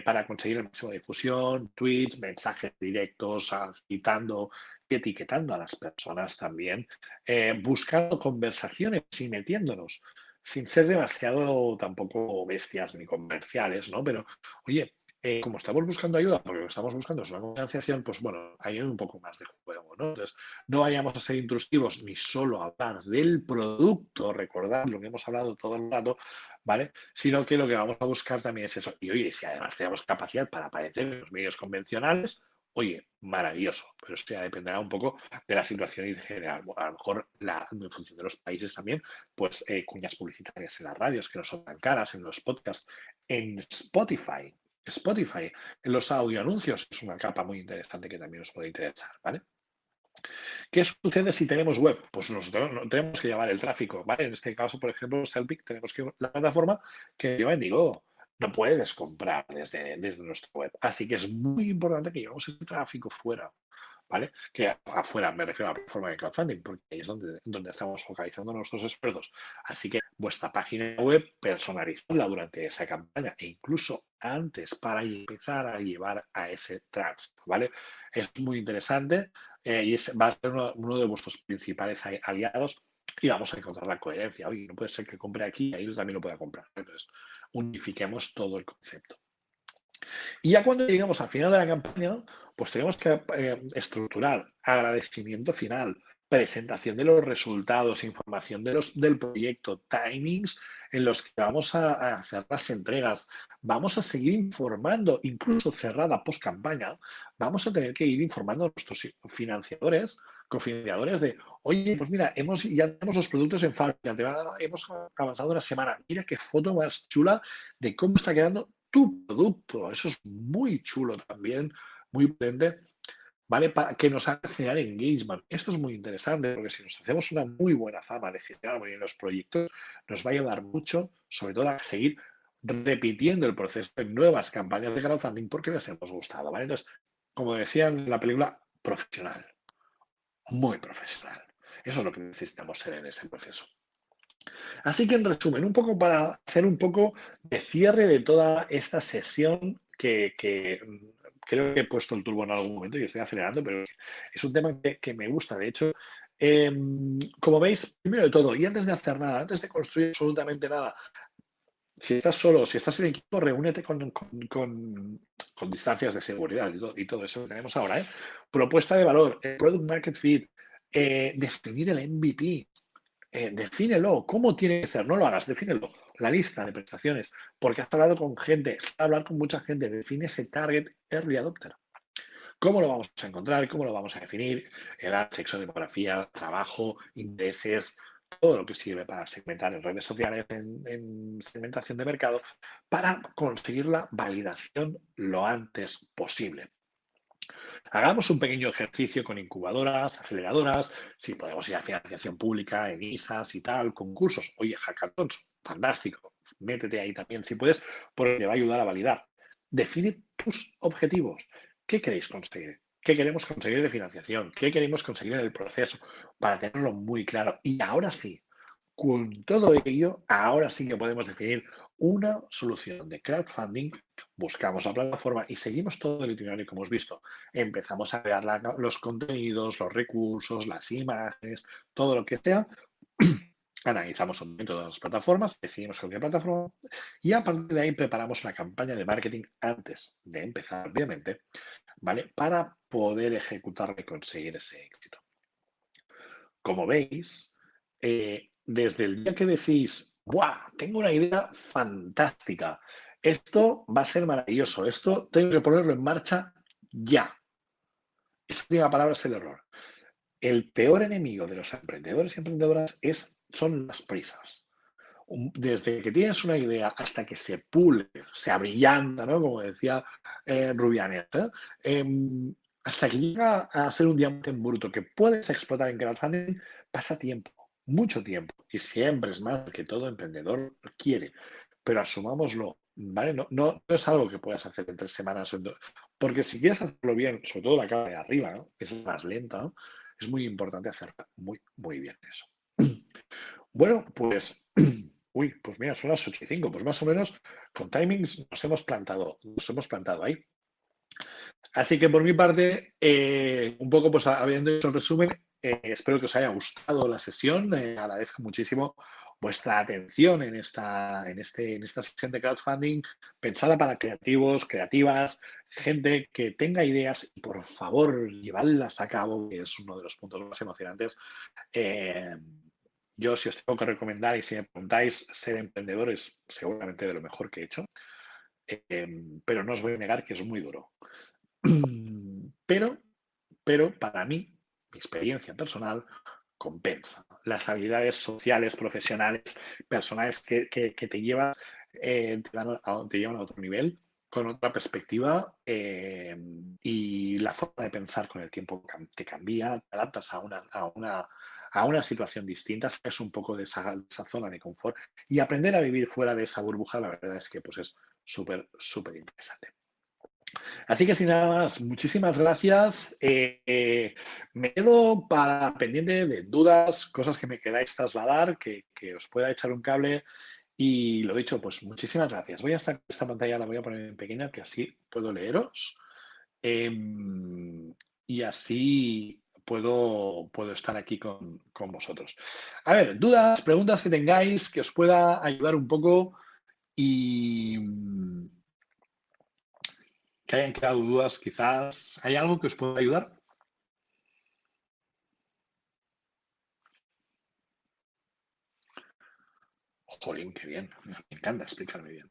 Para conseguir el máximo de difusión, tweets, mensajes directos, citando y etiquetando a las personas también, buscando conversaciones y metiéndonos, sin ser demasiado tampoco bestias ni comerciales, ¿no? Pero, oye, como estamos buscando ayuda, porque lo que estamos buscando es una financiación, pues bueno, hay un poco más de juego, ¿no? Entonces, no vayamos a ser intrusivos ni solo a hablar del producto, recordad lo que hemos hablado todo el rato, ¿vale? Sino que lo que vamos a buscar también es eso. Y oye, si además tenemos capacidad para aparecer en los medios convencionales, oye, maravilloso, pero eso ya dependerá un poco de la situación en general. Bueno, a lo mejor, en función de los países también, pues cuñas publicitarias en las radios que no son tan caras, en los podcasts, en Spotify. Spotify, en los audioanuncios, es una capa muy interesante que también os puede interesar, ¿vale? ¿Qué sucede si tenemos web? Pues nosotros no tenemos que llevar el tráfico, ¿vale? En este caso, por ejemplo, Selpic, tenemos que la plataforma que lleva Indigo. No puedes comprar desde nuestra web. Así que es muy importante que llevemos ese tráfico fuera, ¿vale? Que afuera me refiero a la plataforma de crowdfunding, porque ahí es donde estamos focalizando nuestros esfuerzos. Así que vuestra página web, personalizadla durante esa campaña e incluso antes para empezar a llevar a ese tránsito, ¿vale? Es muy interesante y va a ser uno de vuestros principales aliados y vamos a encontrar la coherencia. Oye, no puede ser que compre aquí y ahí también lo pueda comprar. Entonces, unifiquemos todo el concepto. Y ya cuando llegamos al final de la campaña, pues tenemos que estructurar agradecimiento final. presentación de los resultados, información del proyecto, timings en los que vamos a hacer las entregas. Vamos a seguir informando, incluso cerrada post campaña, vamos a tener que ir informando a nuestros financiadores, cofinanciadores de, oye, pues mira, ya tenemos los productos en fábrica, hemos avanzado una semana, mira qué foto más chula de cómo está quedando tu producto. Eso es muy chulo también, muy potente. ¿Vale? Para que nos haga generar engagement. Esto es muy interesante porque si nos hacemos una muy buena fama de generar muy bien los proyectos, nos va a ayudar mucho, sobre todo a seguir repitiendo el proceso en nuevas campañas de crowdfunding porque les hemos gustado, ¿vale? Entonces, como decía en la película, profesional, muy profesional. Eso es lo que necesitamos ser en ese proceso. Así que, en resumen, un poco para hacer un poco de cierre de toda esta sesión que creo que he puesto el turbo en algún momento y estoy acelerando, pero es un tema que me gusta. De hecho, como veis, primero de todo, y antes de hacer nada, antes de construir absolutamente nada, si estás solo, si estás en equipo, reúnete con distancias de seguridad y todo eso que tenemos ahora. Propuesta de valor, product market fit, definir el MVP. Defínelo, ¿cómo tiene que ser? No lo hagas, defínelo. La lista de prestaciones, porque has hablado con gente, has hablado con mucha gente, define ese target early adopter. ¿Cómo lo vamos a encontrar? ¿Cómo lo vamos a definir? Edad, sexo, demografía, trabajo, intereses, todo lo que sirve para segmentar en redes sociales, en segmentación de mercado, para conseguir la validación lo antes posible. Hagamos un pequeño ejercicio con incubadoras, aceleradoras, si podemos ir a financiación pública, en ISAs y tal, concursos. Oye, hackathons, fantástico. Métete ahí también si puedes, porque te va a ayudar a validar. Define tus objetivos. ¿Qué queréis conseguir? ¿Qué queremos conseguir de financiación? ¿Qué queremos conseguir en el proceso? Para tenerlo muy claro. Y ahora sí, con todo ello, ahora sí que podemos definir una solución de crowdfunding. Buscamos la plataforma y seguimos todo el itinerario que hemos visto. Empezamos a crear los contenidos, los recursos, las imágenes, todo lo que sea. Analizamos un momento todas las plataformas, decidimos con qué plataforma y a partir de ahí preparamos una campaña de marketing antes de empezar, obviamente, ¿vale? Para poder ejecutarla y conseguir ese éxito. Como veis, desde el día que decís, ¡buah! Tengo una idea fantástica. Esto va a ser maravilloso. Esto tengo que ponerlo en marcha ya. Esa última palabra es el error. El peor enemigo de los emprendedores y emprendedoras son las prisas. Desde que tienes una idea hasta que se pule, se abrillanta, ¿no? Como decía Rubianes, hasta que llega a ser un diamante en bruto que puedes explotar en crowdfunding, pasa tiempo, mucho tiempo. Y siempre es más que todo emprendedor quiere. Pero asumámoslo, ¿vale? No es algo que puedas hacer en 3 semanas. Porque si quieres hacerlo bien, sobre todo la cara de arriba, ¿no? Que es más lenta, ¿no? Es muy importante hacerlo muy, muy bien eso. Bueno, pues, pues mira, son las 8:05, pues más o menos con timings nos hemos plantado ahí. Así que por mi parte, un poco pues habiendo hecho el resumen, espero que os haya gustado la sesión. Agradezco muchísimo vuestra atención en esta sesión de crowdfunding pensada para creativos, creativas, gente que tenga ideas y por favor llevadlas a cabo, que es uno de los puntos más emocionantes. Yo, si os tengo que recomendar y si me preguntáis, ser emprendedor es seguramente de lo mejor que he hecho, pero no os voy a negar que es muy duro. Pero para mí, mi experiencia personal compensa. Las habilidades sociales, profesionales, personales que te llevas, te llevan a otro nivel, con otra perspectiva y la forma de pensar con el tiempo te cambia, te adaptas a una situación distinta, sales un poco de esa zona de confort y aprender a vivir fuera de esa burbuja, la verdad es que pues es súper, súper interesante. Así que sin nada más, muchísimas gracias. Me quedo pendiente de dudas, cosas que me queráis trasladar, que os pueda echar un cable. Y lo dicho, pues muchísimas gracias. Voy a sacar esta pantalla, la voy a poner en pequeña, que así puedo leeros. Y así puedo estar aquí con vosotros. A ver, dudas, preguntas que tengáis, que os pueda ayudar un poco y que hayan quedado dudas, quizás. ¿Hay algo que os pueda ayudar? Jolín, qué bien. Me encanta explicarme bien.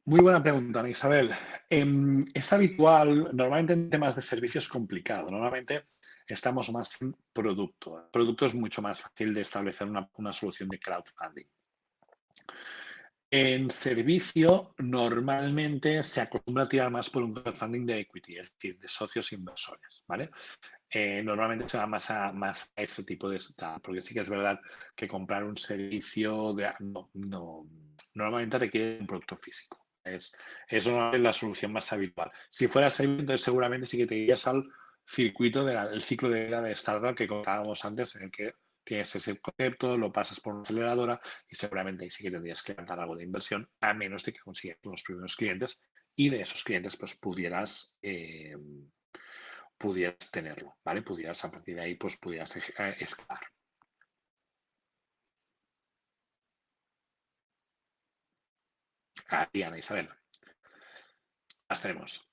Muy buena pregunta, Isabel. Es habitual, normalmente en temas de servicio es complicado. Normalmente estamos más en producto. El producto es mucho más fácil de establecer una solución de crowdfunding. En servicio, normalmente se acostumbra a tirar más por un crowdfunding de equity, es decir, de socios inversores, ¿vale? Normalmente se va más a ese tipo de setup, porque sí que es verdad que comprar un servicio normalmente requiere un producto físico. Es la solución más habitual. Si fuera servicio, entonces seguramente sí que te irías al circuito del ciclo de vida de startup que contábamos antes, en el que tienes ese concepto, lo pasas por una aceleradora y seguramente ahí sí que tendrías que levantar algo de inversión, a menos de que consigas los primeros clientes y de esos clientes pues pudieras tenerlo, ¿vale? Pudieras a partir de ahí pues pudieras escalar. Ana Isabel, las tenemos.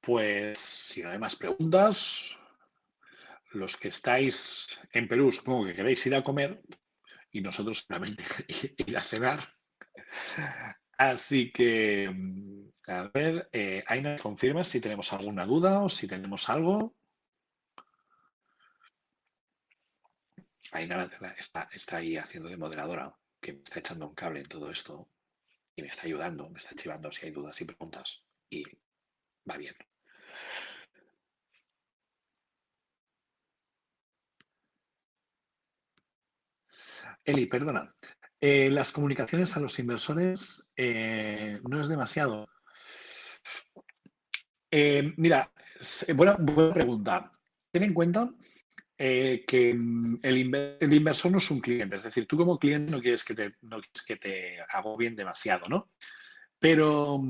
Pues si no hay más preguntas, los que estáis en Perú, supongo que queréis ir a comer y nosotros solamente ir a cenar. Así que, a ver, Aina, ¿confirma si tenemos alguna duda o si tenemos algo? Aina está ahí haciendo de moderadora, que me está echando un cable en todo esto y me está ayudando, me está chivando si hay dudas y preguntas. Y va bien. Eli, perdona. Las comunicaciones a los inversores no es demasiado. Mira, buena pregunta. Ten en cuenta que el inversor no es un cliente. Es decir, tú como cliente no quieres que te agobien demasiado, ¿no? Pero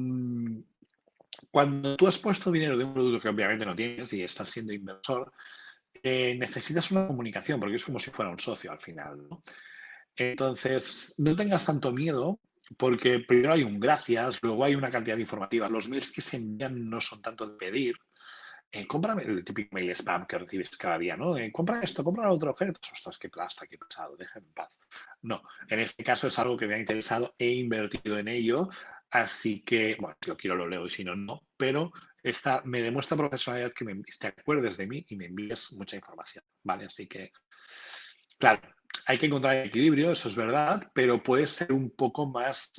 cuando tú has puesto dinero de un producto que obviamente no tienes y estás siendo inversor, necesitas una comunicación porque es como si fuera un socio al final, ¿no? Entonces, no tengas tanto miedo porque primero hay un gracias, luego hay una cantidad informativa. Los mails que se envían no son tanto de pedir. Cómprame el típico mail spam que recibes cada día, ¿no? Compra esto, compra la otra oferta. Ostras, qué plasta, qué pesado, déjame en paz. No, en este caso es algo que me ha interesado, he invertido en ello, así que, bueno, si lo quiero lo leo y si no, no, pero me demuestra profesionalidad que te acuerdes de mí y me envíes mucha información, ¿vale? Así que, claro, hay que encontrar el equilibrio, eso es verdad, pero puedes ser un poco más,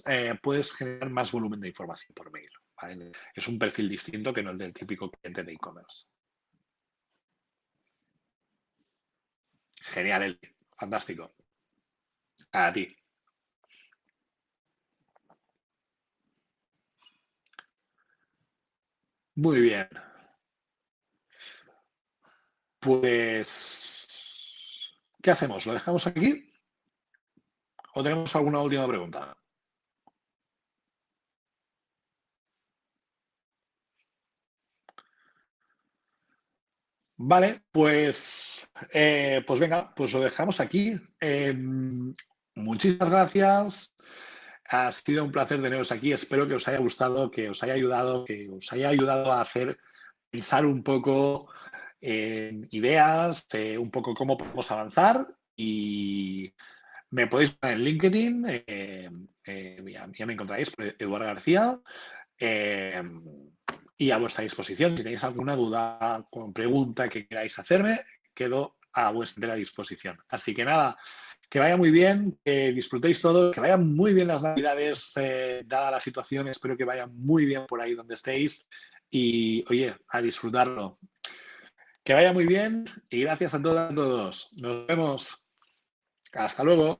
puedes generar más volumen de información por mail, ¿vale? Es un perfil distinto que no el del típico cliente de e-commerce. Genial, Eli. Fantástico. A ti. Muy bien. Pues, ¿qué hacemos? ¿Lo dejamos aquí o tenemos alguna última pregunta? Vale, pues venga, pues lo dejamos aquí. Muchísimas gracias. Ha sido un placer teneros aquí. Espero que os haya gustado, que os haya ayudado a hacer pensar un poco en ideas, un poco cómo podemos avanzar y me podéis poner en LinkedIn, ya me encontráis, Eduardo García, eh, y a vuestra disposición. Si tenéis alguna duda o pregunta que queráis hacerme, quedo a vuestra disposición. Así que nada, que vaya muy bien, que disfrutéis todos, que vayan muy bien las Navidades, dada la situación. Espero que vayan muy bien por ahí donde estéis y, oye, a disfrutarlo. Que vaya muy bien y gracias a todas y a todos. Nos vemos. Hasta luego.